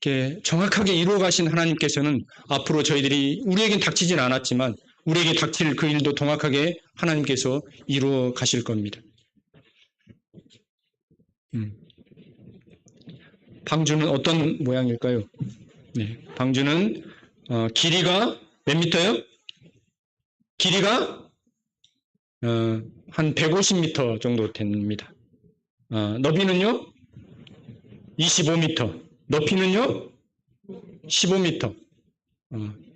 이렇게 정확하게 이루어 가신 하나님께서는 앞으로 저희들이 우리에겐 닥치진 않았지만 우리에게 닥칠 그 일도 정확하게 하나님께서 이루어 가실 겁니다. 방주는 어떤 모양일까요? 네, 방주는 길이가 몇 미터요? 길이가 한 150m 정도 됩니다. 너비는요? 25m. 높이는요? 15m.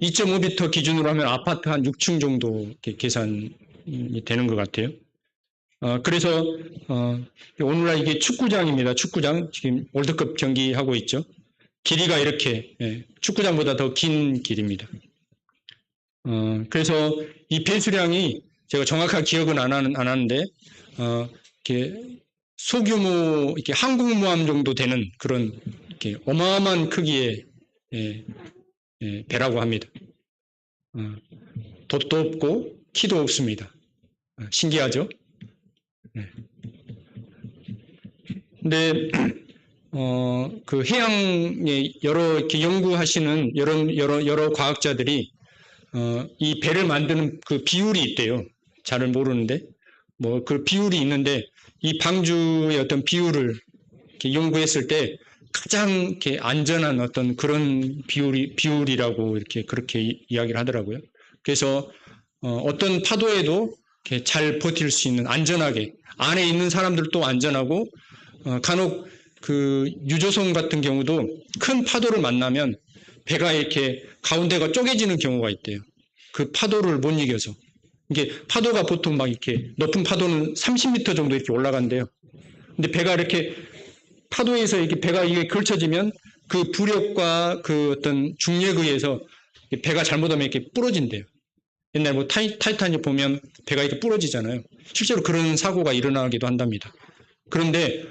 2.5m 기준으로 하면 아파트 한 6층 정도 계산이 되는 것 같아요. 그래서 오늘날 이게 축구장입니다. 축구장. 지금 월드컵 경기하고 있죠. 길이가 이렇게 축구장보다 더 긴 길입니다. 그래서 이 배수량이 제가 정확한 기억은 안 하는데 이렇게 소규모 이렇게 항공모함 정도 되는 그런 이렇게 어마어마한 크기의 배라고 합니다. 돛도 없고 키도 없습니다. 신기하죠? 근데 그 해양에 여러 이렇게 연구하시는 여러 과학자들이 이 배를 만드는 그 비율이 있대요. 잘 모르는데 뭐 그 비율이 있는데 이 방주의 어떤 비율을 이렇게 연구했을 때 가장 이렇게 안전한 어떤 그런 비율이라고 이렇게 그렇게 이야기를 하더라고요. 그래서 어떤 파도에도 이렇게 잘 버틸 수 있는 안전하게 안에 있는 사람들도 안전하고 간혹 그 유조선 같은 경우도 큰 파도를 만나면 배가 이렇게 가운데가 쪼개지는 경우가 있대요. 그 파도를 못 이겨서. 이게 파도가 보통 막 이렇게 높은 파도는 30m 정도 이렇게 올라간대요. 근데 배가 이렇게 파도에서 이렇게 배가 이게 걸쳐지면 그 부력과 그 어떤 중력에 의해서 배가 잘못하면 이렇게 부러진대요. 옛날 뭐 타이타닉 보면 배가 이렇게 부러지잖아요. 실제로 그런 사고가 일어나기도 한답니다. 그런데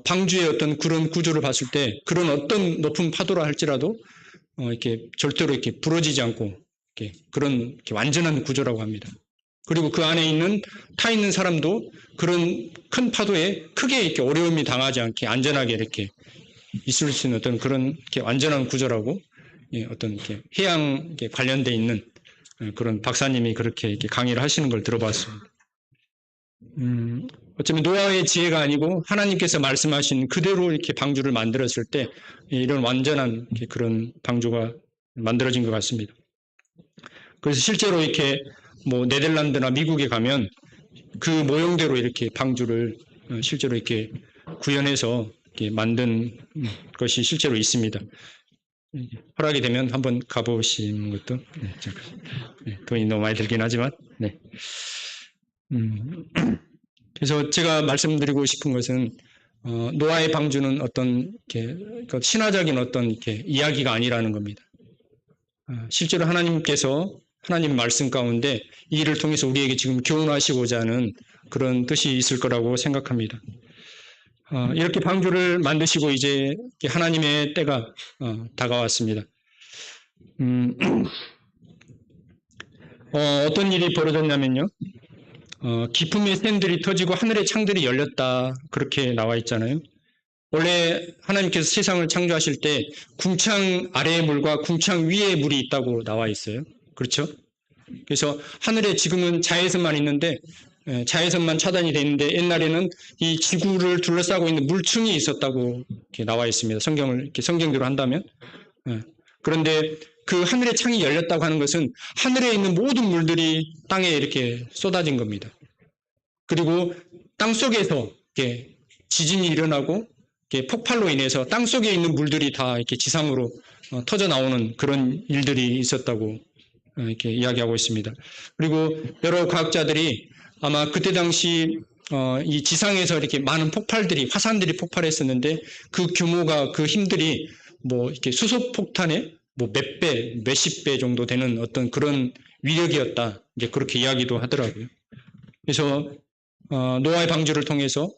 방주의 어떤 그런 구조를 봤을 때 그런 어떤 높은 파도라 할지라도 이렇게 절대로 이렇게 부러지지 않고 이렇게 완전한 구조라고 합니다. 그리고 그 안에 타 있는 사람도 그런 큰 파도에 크게 이렇게 어려움이 당하지 않게 안전하게 이렇게 있을 수 있는 어떤 그런 이렇게 완전한 구조라고 어떤 이렇게 해양 관련돼 있는 그런 박사님이 그렇게 이렇게 강의를 하시는 걸 들어봤습니다. 어쩌면 노아의 지혜가 아니고 하나님께서 말씀하신 그대로 이렇게 방주를 만들었을 때 이런 완전한 그런 방주가 만들어진 것 같습니다. 그래서 실제로 이렇게 뭐 네덜란드나 미국에 가면 그 모형대로 이렇게 방주를 실제로 이렇게 구현해서 이렇게 만든 것이 실제로 있습니다. 허락이 되면 한번 가보시는 것도 돈이 너무 많이 들긴 하지만 그래서 제가 말씀드리고 싶은 것은 노아의 방주는 어떤 그 신화적인 어떤 이렇게 이야기가 아니라는 겁니다. 실제로 하나님께서 하나님 말씀 가운데 이 일을 통해서 우리에게 지금 교훈하시고자 하는 그런 뜻이 있을 거라고 생각합니다. 이렇게 방주를 만드시고 이제 하나님의 때가 다가왔습니다. 어떤 일이 벌어졌냐면요. 기품의 샘들이 터지고 하늘의 창들이 열렸다. 그렇게 나와 있잖아요. 원래 하나님께서 세상을 창조하실 때 궁창 아래의 물과 궁창 위의 물이 있다고 나와 있어요. 그렇죠? 그래서 하늘에 지금은 자외선만 있는데 자외선만 차단이 돼 있는데 옛날에는 이 지구를 둘러싸고 있는 물층이 있었다고 이렇게 나와 있습니다. 성경을 이렇게 성경대로 한다면. 그런데 그 하늘의 창이 열렸다고 하는 것은 하늘에 있는 모든 물들이 땅에 이렇게 쏟아진 겁니다. 그리고 땅 속에서 이렇게 지진이 일어나고 이렇게 폭발로 인해서 땅 속에 있는 물들이 다 이렇게 지상으로 터져 나오는 그런 일들이 있었다고 이렇게 이야기하고 있습니다. 그리고 여러 과학자들이 아마 그때 당시 이 지상에서 이렇게 많은 폭발들이 화산들이 폭발했었는데 그 규모가 그 힘들이 뭐 이렇게 수소폭탄의 뭐 몇 배, 몇십 배 정도 되는 어떤 그런 위력이었다. 이제 그렇게 이야기도 하더라고요. 그래서 노아의 방주를 통해서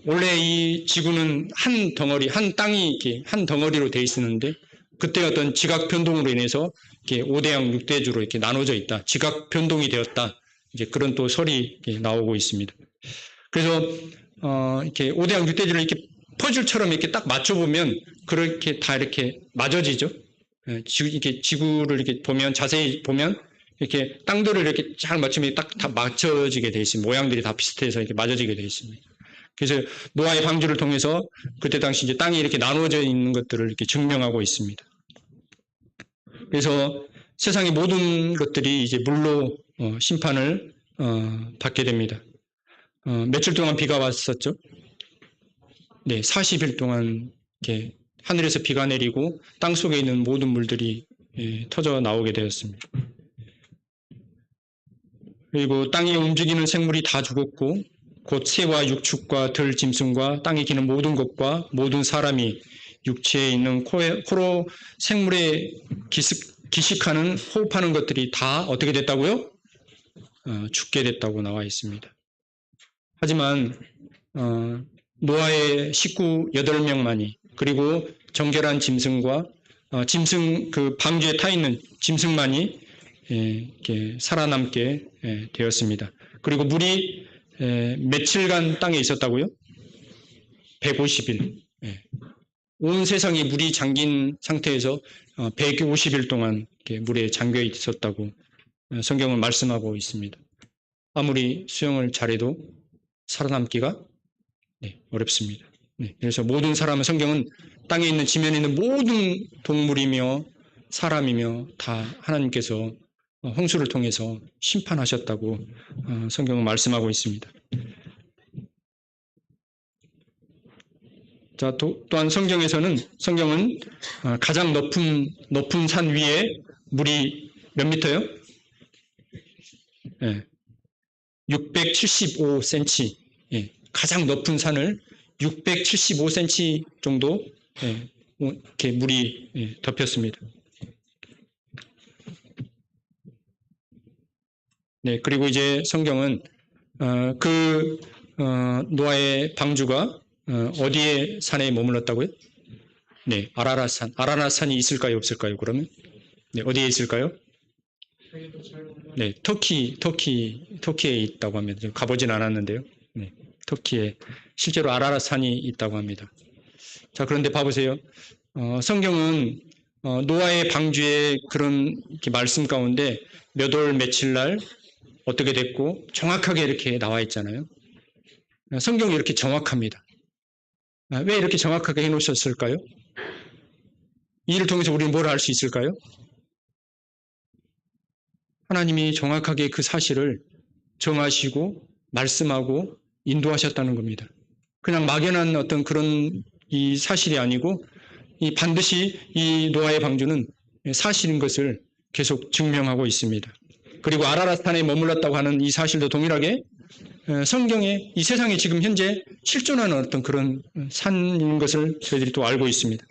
원래 이 지구는 한 덩어리, 한 땅이 이렇게 한 덩어리로 돼 있었는데 그때 어떤 지각 변동으로 인해서 이렇게 5대양 6대주로 이렇게 나눠져 있다. 지각 변동이 되었다. 이제 그런 또 설이 나오고 있습니다. 그래서 이렇게 5대양 6대주를 이렇게 퍼즐처럼 이렇게 딱 맞춰보면 그렇게 다 이렇게 맞아지죠. 이렇게 지구를 이렇게 보면 자세히 보면 이렇게 땅들을 이렇게 잘 맞추면 딱 다 맞춰지게 돼 있습니다. 모양들이 다 비슷해서 이렇게 맞아지게 돼 있습니다. 그래서 노아의 방주를 통해서 그때 당시 이제 땅이 이렇게 나누어져 있는 것들을 이렇게 증명하고 있습니다. 그래서 세상의 모든 것들이 이제 물로 심판을 받게 됩니다. 며칠 동안 비가 왔었죠. 네, 40일 동안 이렇게 하늘에서 비가 내리고 땅 속에 있는 모든 물들이 터져 나오게 되었습니다. 그리고 땅에 움직이는 생물이 다 죽었고 곧 새와 육축과 들 짐승과 땅에 기는 모든 것과 모든 사람이 육체에 있는 코로 생물에 기식하는 호흡하는 것들이 다 어떻게 됐다고요? 죽게 됐다고 나와 있습니다. 하지만 노아의 식구 8명만이 그리고 정결한 짐승과 짐승 그 방주에 타 있는 짐승만이 이렇게 살아남게 되었습니다. 그리고 물이 며칠간 땅에 있었다고요? 150일. 온 세상이 물이 잠긴 상태에서 150일 동안 이렇게 물에 잠겨 있었다고 성경은 말씀하고 있습니다. 아무리 수영을 잘해도 살아남기가 어렵습니다. 그래서 모든 사람은 성경은 땅에 있는 지면에 있는 모든 동물이며 사람이며 다 하나님께서 홍수를 통해서 심판하셨다고 성경은 말씀하고 있습니다. 자, 또한 성경은 가장 높은 산 위에 물이 몇 미터요? 675cm. 가장 높은 산을 675cm 정도 이렇게 물이 덮였습니다. 네, 그리고 이제 성경은 노아의 방주가 어디에 산에 머물렀다고요? 네, 아라랏산. 아라랏산이 있을까요, 없을까요? 그러면 네, 어디에 있을까요? 네, 터키에 있다고 합니다. 가보진 않았는데요. 네, 터키에 실제로 아라랏산이 있다고 합니다. 자, 그런데 봐보세요. 성경은 노아의 방주의 그런 이렇게 말씀 가운데 몇 월 며칠 날 어떻게 됐고 정확하게 이렇게 나와 있잖아요. 성경이 이렇게 정확합니다. 왜 이렇게 정확하게 해놓으셨을까요? 이 일을 통해서 우리는 뭘 알 수 있을까요? 하나님이 정확하게 그 사실을 정하시고 말씀하고 인도하셨다는 겁니다. 그냥 막연한 어떤 그런 이 사실이 아니고 반드시 이 노아의 방주는 사실인 것을 계속 증명하고 있습니다. 그리고 아라랏산에 머물렀다고 하는 이 사실도 동일하게 성경에 이 세상에 지금 현재 실존하는 어떤 그런 산인 것을 저희들이 또 알고 있습니다.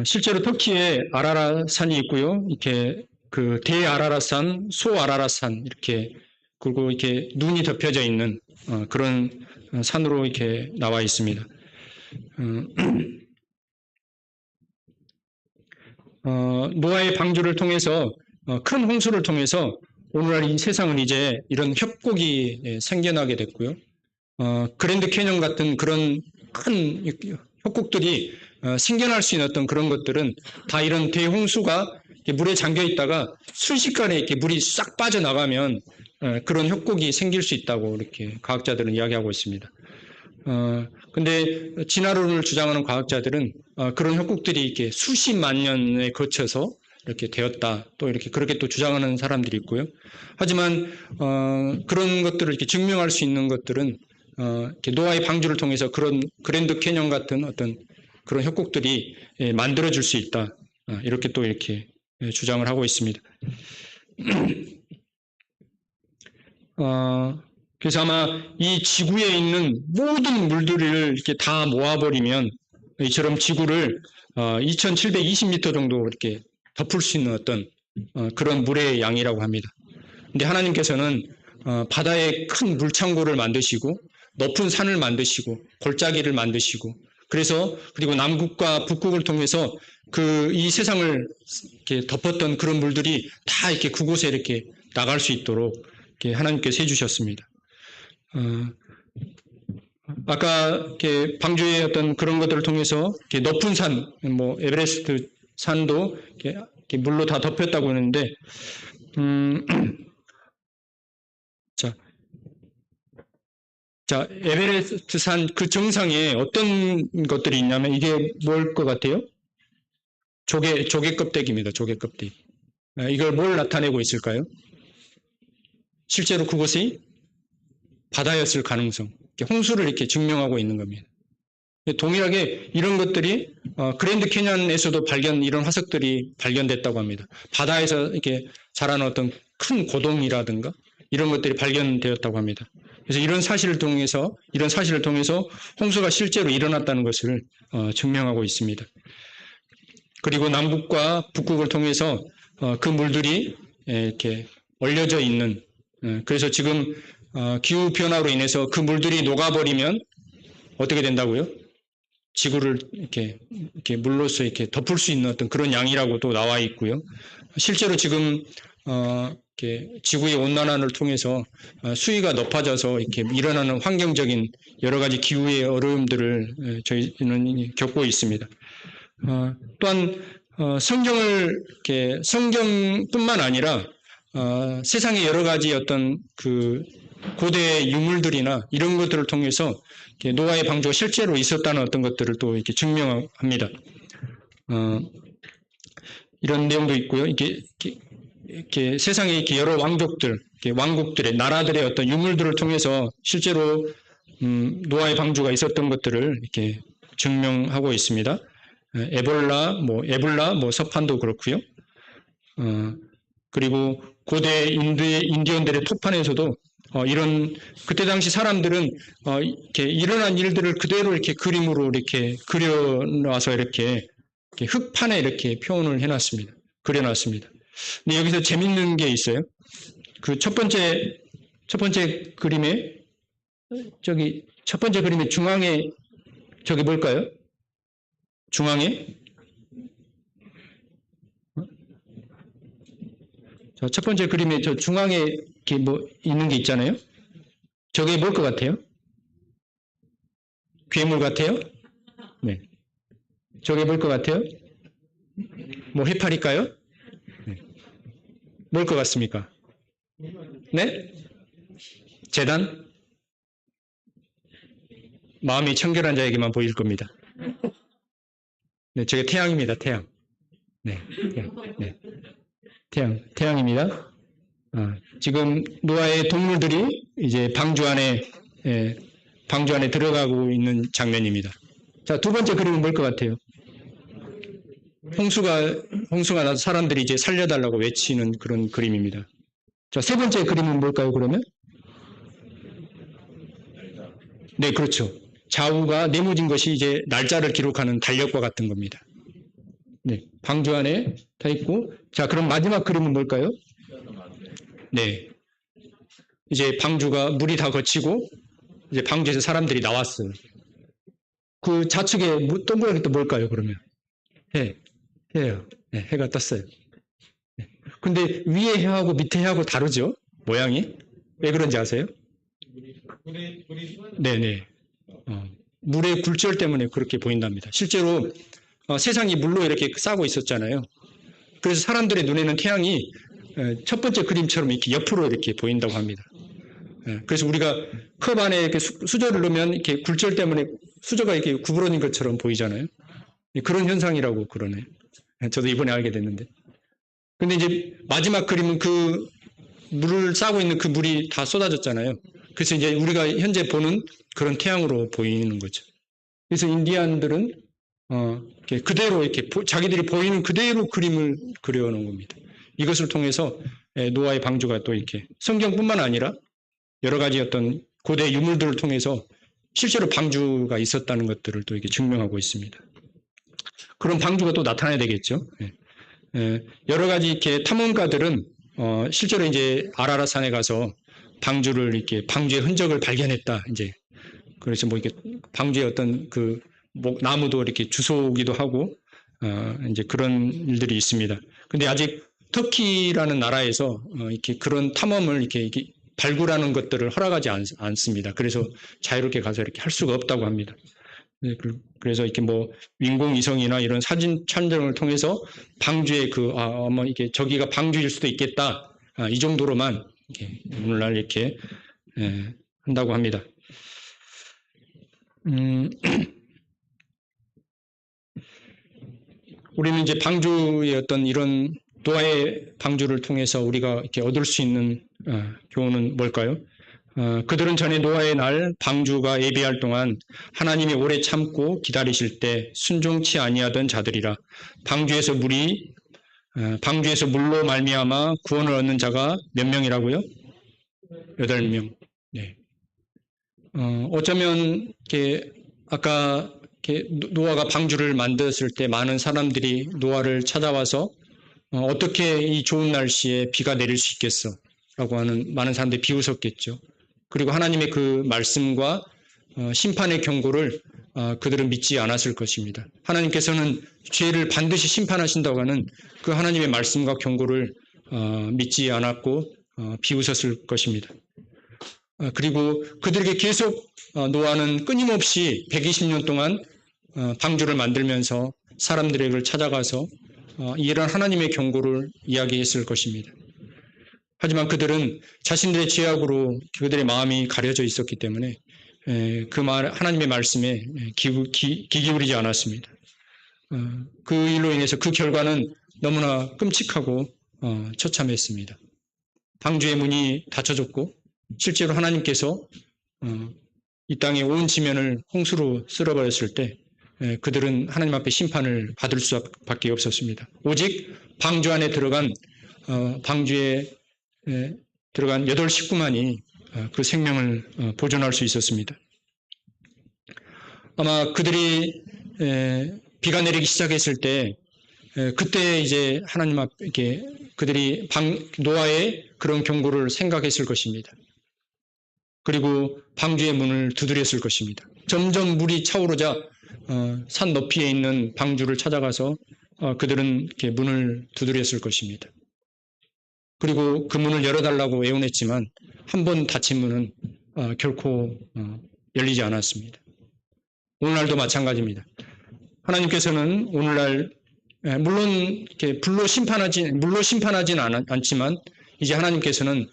실제로 터키에 아라라산이 있고요. 이렇게 그 대아라라산, 소아라라산 이렇게 그리고 이렇게 눈이 덮여져 있는 그런 산으로 이렇게 나와 있습니다. 노아의 방주를 통해서 큰 홍수를 통해서 오늘날 이 세상은 이제 이런 협곡이 생겨나게 됐고요. 그랜드 캐년 같은 그런 큰 협곡들이 생겨날 수 있는 어떤 그런 것들은 다 이런 대홍수가 물에 잠겨 있다가 순식간에 이렇게 물이 싹 빠져나가면 그런 협곡이 생길 수 있다고 이렇게 과학자들은 이야기하고 있습니다. 근데 진화론을 주장하는 과학자들은 그런 협곡들이 이렇게 수십만 년에 거쳐서 이렇게 되었다. 또 이렇게 그렇게 또 주장하는 사람들이 있고요. 하지만 그런 것들을 이렇게 증명할 수 있는 것들은 이렇게 노아의 방주를 통해서 그런 그랜드 캐년 같은 어떤 그런 협곡들이 만들어질 수 있다. 이렇게 또 이렇게 주장을 하고 있습니다. 그래서 아마 이 지구에 있는 모든 물들을 이렇게 다 모아버리면 이처럼 지구를 2720m 정도 이렇게 덮을 수 있는 어떤 그런 물의 양이라고 합니다. 근데 하나님께서는 바다에 큰 물창고를 만드시고 높은 산을 만드시고 골짜기를 만드시고 그리고 남극과 북극을 통해서 이 세상을 이렇게 덮었던 그런 물들이 다 이렇게 그곳에 이렇게 나갈 수 있도록 이렇게 하나님께서 해주셨습니다. 아까 이렇게 방주의 어떤 그런 것들을 통해서 이렇게 높은 산, 뭐 에베레스트 산도 이렇게 물로 다 덮였다고 하는데, 자, 에베레스트 산 그 정상에 어떤 것들이 있냐면 이게 뭘 것 같아요? 조개 껍데기입니다. 조개 껍데기. 이걸 뭘 나타내고 있을까요? 실제로 그곳이 바다였을 가능성, 홍수를 이렇게 증명하고 있는 겁니다. 동일하게 이런 것들이 그랜드 캐년에서도 이런 화석들이 발견됐다고 합니다. 바다에서 이렇게 자라는 어떤 큰 고동이라든가 이런 것들이 발견되었다고 합니다. 그래서 이런 사실을 통해서 홍수가 실제로 일어났다는 것을 증명하고 있습니다. 그리고 남극과 북극을 통해서 그 물들이 이렇게 얼려져 있는, 그래서 지금 기후 변화로 인해서 그 물들이 녹아버리면 어떻게 된다고요? 지구를 이렇게 물로서 이렇게 덮을 수 있는 어떤 그런 양이라고도 나와 있고요. 실제로 지금 이렇게 지구의 온난화를 통해서 수위가 높아져서 이렇게 일어나는 환경적인 여러 가지 기후의 어려움들을 저희는 겪고 있습니다. 또한 성경뿐만 아니라 세상의 여러 가지 어떤 그 고대 유물들이나 이런 것들을 통해서 노아의 방주가 실제로 있었다는 어떤 것들을 또 이렇게 증명합니다. 이런 내용도 있고요. 이렇게 세상에 이렇게 여러 왕국들의 나라들의 어떤 유물들을 통해서 실제로 노아의 방주가 있었던 것들을 이렇게 증명하고 있습니다. 에볼라, 서판도 그렇고요. 그리고 고대 인디언들의 토판에서도 그때 당시 사람들은 이렇게 일어난 일들을 그대로 이렇게 그림으로 이렇게 그려놔서 이렇게 흙판에 이렇게 표현을 그려놨습니다. 근데 여기서 재밌는 게 있어요. 그 첫 번째 그림에 첫 번째 그림의 중앙에 저기 뭘까요? 중앙에 첫 번째 그림에 저 중앙에 이렇게 있는 게 있잖아요. 저게 뭘 것 같아요? 괴물 같아요? 네. 저게 뭘 것 같아요? 해파리일까요? 네. 뭘 것 같습니까? 네? 재단? 마음이 청결한 자에게만 보일 겁니다. 네, 저게 태양입니다. 태양. 네. 네. 태양입니다. 지금 노아의 동물들이 이제 방주 안에 들어가고 있는 장면입니다. 자, 두 번째 그림은 뭘 것 같아요? 홍수가 나서 사람들이 이제 살려달라고 외치는 그런 그림입니다. 자, 세 번째 그림은 뭘까요, 그러면? 네, 그렇죠. 좌우가 네모진 것이 이제 날짜를 기록하는 달력과 같은 겁니다. 네, 방주 안에 다 있고, 자, 그럼 마지막 그림은 뭘까요? 네, 이제 방주가 물이 다 거치고 이제 방주에서 사람들이 나왔어요. 그 좌측에 동그라미 또 뭘까요, 그러면? 해예요. 네, 해가 떴어요. 네. 근데 위에 해하고 밑에 해하고 다르죠? 모양이? 왜 그런지 아세요? 네네. 물의 굴절 때문에 그렇게 보인답니다. 실제로 세상이 물로 이렇게 싸고 있었잖아요. 그래서 사람들의 눈에는 태양이 첫 번째 그림처럼 이렇게 옆으로 이렇게 보인다고 합니다. 그래서 우리가 컵 안에 이렇게 수저를 넣으면 이렇게 굴절 때문에 수저가 이렇게 구부러진 것처럼 보이잖아요. 그런 현상이라고 그러네요. 저도 이번에 알게 됐는데. 근데 이제 마지막 그림은 그 물을 싸고 있는 그 물이 다 쏟아졌잖아요. 그래서 이제 우리가 현재 보는 그런 태양으로 보이는 거죠. 그래서 인디안들은 이렇게 그대로 이렇게 자기들이 보이는 그대로 그림을 그려놓은 겁니다. 이것을 통해서 노아의 방주가 또 이렇게 성경뿐만 아니라 여러 가지 어떤 고대 유물들을 통해서 실제로 방주가 있었다는 것들을 또 이렇게 증명하고 있습니다. 그런 방주가 또 나타나야 되겠죠. 여러 가지 이렇게 탐험가들은 실제로 이제 아라라산에 가서 방주를 이렇게 방주의 흔적을 발견했다. 이제 그래서 뭐 이렇게 방주의 어떤 그 나무도 이렇게 주워오기도 하고 이제 그런 일들이 있습니다. 근데 아직 터키라는 나라에서 이렇게 그런 탐험을 이렇게 발굴하는 것들을 허락하지 않습니다. 그래서 자유롭게 가서 이렇게 할 수가 없다고 합니다. 그래서 이렇게 뭐 인공위성이나 이런 사진 촬영을 통해서 방주의 아마 이게 저기가 방주일 수도 있겠다. 이 정도로만 이렇게 오늘날 이렇게 한다고 합니다. 우리는 이제 방주의 어떤 이런 노아의 방주를 통해서 우리가 이렇게 얻을 수 있는 교훈은 뭘까요? 그들은 전에 노아의 날 방주가 예비할 동안 하나님이 오래 참고 기다리실 때 순종치 아니하던 자들이라. 방주에서 물로 말미암아 구원을 얻는 자가 몇 명이라고요? 8명. 네. 어쩌면 이렇게 아까 이렇게 노아가 방주를 만들었을 때 많은 사람들이 노아를 찾아와서 어떻게 이 좋은 날씨에 비가 내릴 수 있겠어? 라고 하는 많은 사람들이 비웃었겠죠. 그리고 하나님의 그 말씀과 심판의 경고를 그들은 믿지 않았을 것입니다. 하나님께서는 죄를 반드시 심판하신다고 하는 그 하나님의 말씀과 경고를 믿지 않았고 비웃었을 것입니다. 그리고 그들에게 계속 노아는 끊임없이 120년 동안 방주를 만들면서 사람들에게 찾아가서 이런 하나님의 경고를 이야기했을 것입니다. 하지만 그들은 자신들의 죄악으로 그들의 마음이 가려져 있었기 때문에 하나님의 말씀에 귀 기울이지 않았습니다. 그 일로 인해서 그 결과는 너무나 끔찍하고 처참했습니다. 방주의 문이 닫혀졌고 실제로 하나님께서 이 땅의 온 지면을 홍수로 쓸어버렸을 때 그들은 하나님 앞에 심판을 받을 수밖에 없었습니다. 오직 방주 안에 방주에 들어간 8 식구만이 그 생명을 보존할 수 있었습니다. 아마 그들이 비가 내리기 시작했을 때 그때 이제 하나님 앞에 그들이 노아의 그런 경고를 생각했을 것입니다. 그리고 방주의 문을 두드렸을 것입니다. 점점 물이 차오르자 산 높이에 있는 방주를 찾아가서 그들은 이렇게 문을 두드렸을 것입니다. 그리고 그 문을 열어달라고 애원했지만 한 번 닫힌 문은 결코 열리지 않았습니다. 오늘날도 마찬가지입니다. 하나님께서는 오늘날 물론 이렇게 물로 심판하지는 않지만 이제 하나님께서는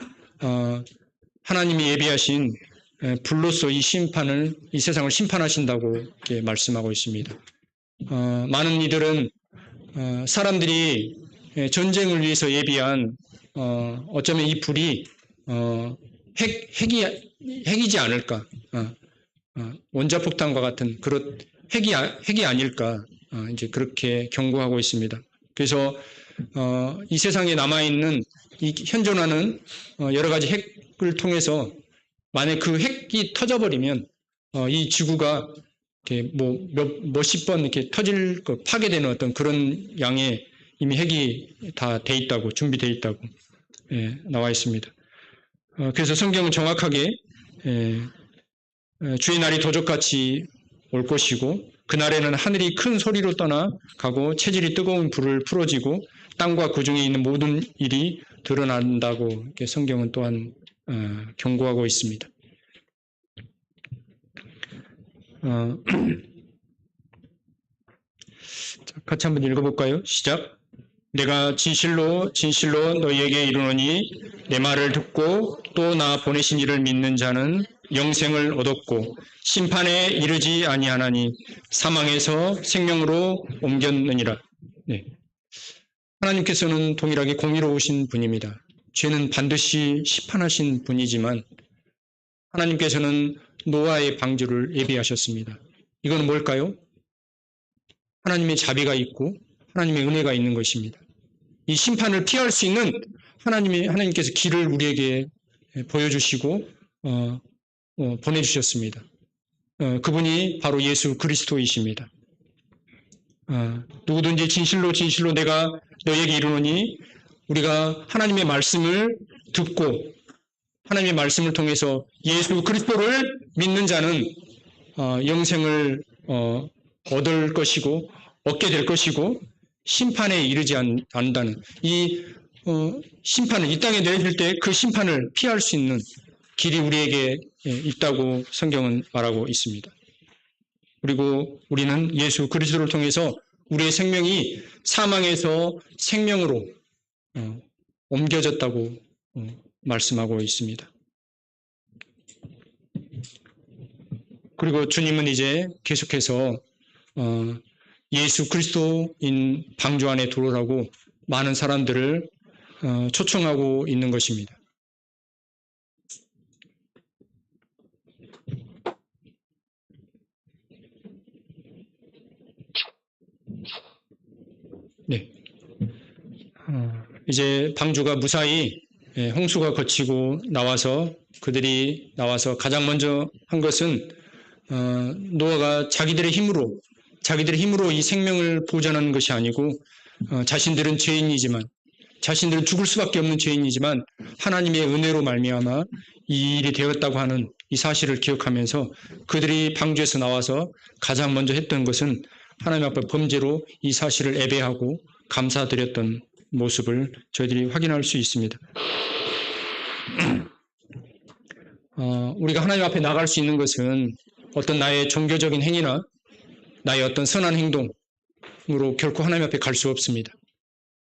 하나님이 예비하신 불로서 이 세상을 심판하신다고 이렇게 말씀하고 있습니다. 많은 이들은 사람들이 전쟁을 위해서 예비한 어쩌면 이 불이 핵이지 않을까, 원자폭탄과 같은 그런 핵이 아닐까 이제 그렇게 경고하고 있습니다. 그래서 이 세상에 남아있는 이 현존하는 여러 가지 핵을 통해서 만약 그 핵이 터져버리면 이 지구가 이렇게 뭐 몇십 번 이렇게 파괴되는 어떤 그런 양의 이미 핵이 다 돼 있다고 준비돼 있다고 나와 있습니다. 그래서 성경은 정확하게 주의 날이 도적같이 올 것이고 그날에는 하늘이 큰 소리로 떠나가고 체질이 뜨거운 불을 풀어지고 땅과 그 중에 있는 모든 일이 드러난다고 이렇게 성경은 또한 경고하고 있습니다. 같이 한번 읽어볼까요? 시작. 내가 진실로 진실로 너희에게 이르노니 내 말을 듣고 또 나 보내신 이를 믿는 자는 영생을 얻었고 심판에 이르지 아니하나니 사망에서 생명으로 옮겼느니라. 네. 하나님께서는 동일하게 공의로우신 분입니다. 죄는 반드시 심판하신 분이지만 하나님께서는 노아의 방주를 예비하셨습니다. 이건 뭘까요? 하나님의 자비가 있고 하나님의 은혜가 있는 것입니다. 이 심판을 피할 수 있는 하나님께서 길을 우리에게 보여주시고 보내주셨습니다. 그분이 바로 예수 그리스도이십니다. 누구든지 진실로 진실로 내가 너에게 이르노니 우리가 하나님의 말씀을 듣고 하나님의 말씀을 통해서 예수 그리스도를 믿는 자는 영생을 얻을 것이고 얻게 될 것이고 심판에 이르지 않는다는 이 심판을 이 땅에 내릴 때 그 심판을 피할 수 있는 길이 우리에게 있다고 성경은 말하고 있습니다. 그리고 우리는 예수 그리스도를 통해서 우리의 생명이 사망에서 생명으로 옮겨졌다고 말씀하고 있습니다. 그리고 주님은 이제 계속해서 예수 그리스도인 방주 안에 들어오라고 많은 사람들을 초청하고 있는 것입니다. 네. 이제 방주가 무사히 홍수가 거치고 그들이 나와서 가장 먼저 한 것은 노아가 자기들의 힘으로 이 생명을 보존하는 것이 아니고 자신들은 자신들은 죽을 수밖에 없는 죄인이지만 하나님의 은혜로 말미암아 이 일이 되었다고 하는 이 사실을 기억하면서 그들이 방주에서 나와서 가장 먼저 했던 것은 하나님 앞에 범죄로 이 사실을 애배하고 감사드렸던 모습을 저희들이 확인할 수 있습니다. 우리가 하나님 앞에 나갈 수 있는 것은 어떤 나의 종교적인 행위나 나의 어떤 선한 행동으로 결코 하나님 앞에 갈 수 없습니다.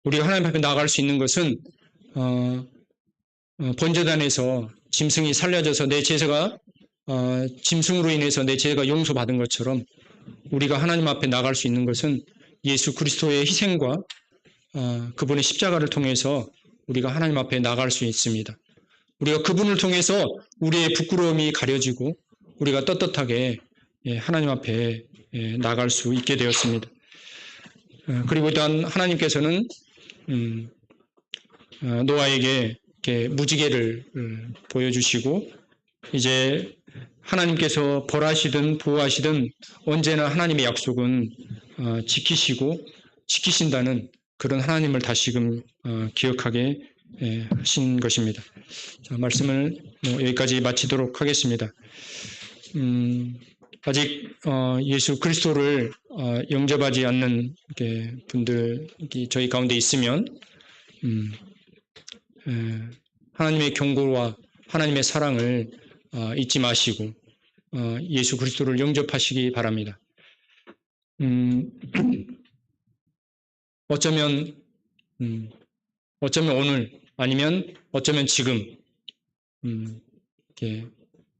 우리가 하나님 앞에 나갈 수 있는 것은 번제단에서 짐승이 살려져서 내 죄가 짐승으로 인해서 내 죄가 용서받은 것처럼 우리가 하나님 앞에 나갈 수 있는 것은 예수 그리스도의 희생과 그분의 십자가를 통해서 우리가 하나님 앞에 나갈 수 있습니다. 우리가 그분을 통해서 우리의 부끄러움이 가려지고 우리가 떳떳하게 하나님 앞에 나갈 수 있게 되었습니다. 그리고 또한 하나님께서는 노아에게 이렇게 무지개를 보여주시고 이제 하나님께서 벌하시든 보호하시든 언제나 하나님의 약속은 지키신다는 그런 하나님을 다시금 기억하게 하신 것입니다. 자, 말씀을 여기까지 마치도록 하겠습니다. 아직 예수 그리스도를 영접하지 않는 분들이 저희 가운데 있으면 하나님의 경고와 하나님의 사랑을 잊지 마시고 예수 그리스도를 영접하시기 바랍니다. 어쩌면 오늘 아니면 어쩌면 지금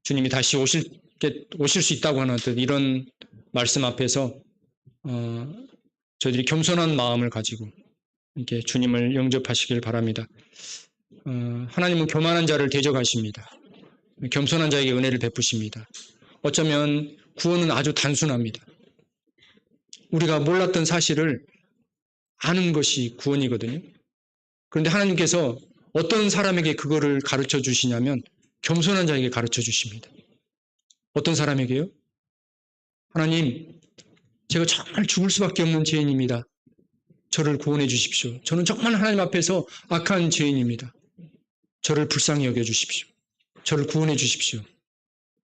주님이 다시 오실 수 있다고 하는 어떤 이런 말씀 앞에서 저희들이 겸손한 마음을 가지고 이렇게 주님을 영접하시길 바랍니다. 하나님은 교만한 자를 대적하십니다. 겸손한 자에게 은혜를 베푸십니다. 어쩌면 구원은 아주 단순합니다. 우리가 몰랐던 사실을 아는 것이 구원이거든요. 그런데 하나님께서 어떤 사람에게 그거를 가르쳐 주시냐면 겸손한 자에게 가르쳐 주십니다. 어떤 사람에게요? 하나님, 제가 정말 죽을 수밖에 없는 죄인입니다. 저를 구원해 주십시오. 저는 정말 하나님 앞에서 악한 죄인입니다. 저를 불쌍히 여겨 주십시오. 저를 구원해 주십시오.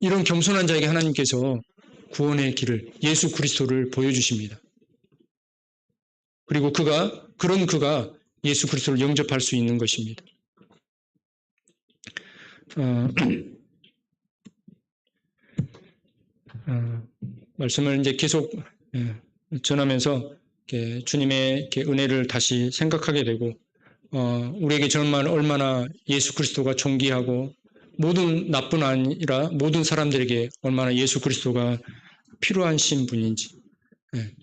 이런 겸손한 자에게 하나님께서 구원의 길을, 예수 그리스도를 보여주십니다. 그리고 그가 예수 그리스도를 영접할 수 있는 것입니다. 말씀을 이제 계속 전하면서 주님의 은혜를 다시 생각하게 되고, 우리에게 정말 얼마나 예수 그리스도가 존귀하고 모든 나뿐 아니라 모든 사람들에게 얼마나 예수 그리스도가 필요한 신분인지,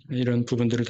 이런 부분들을 다시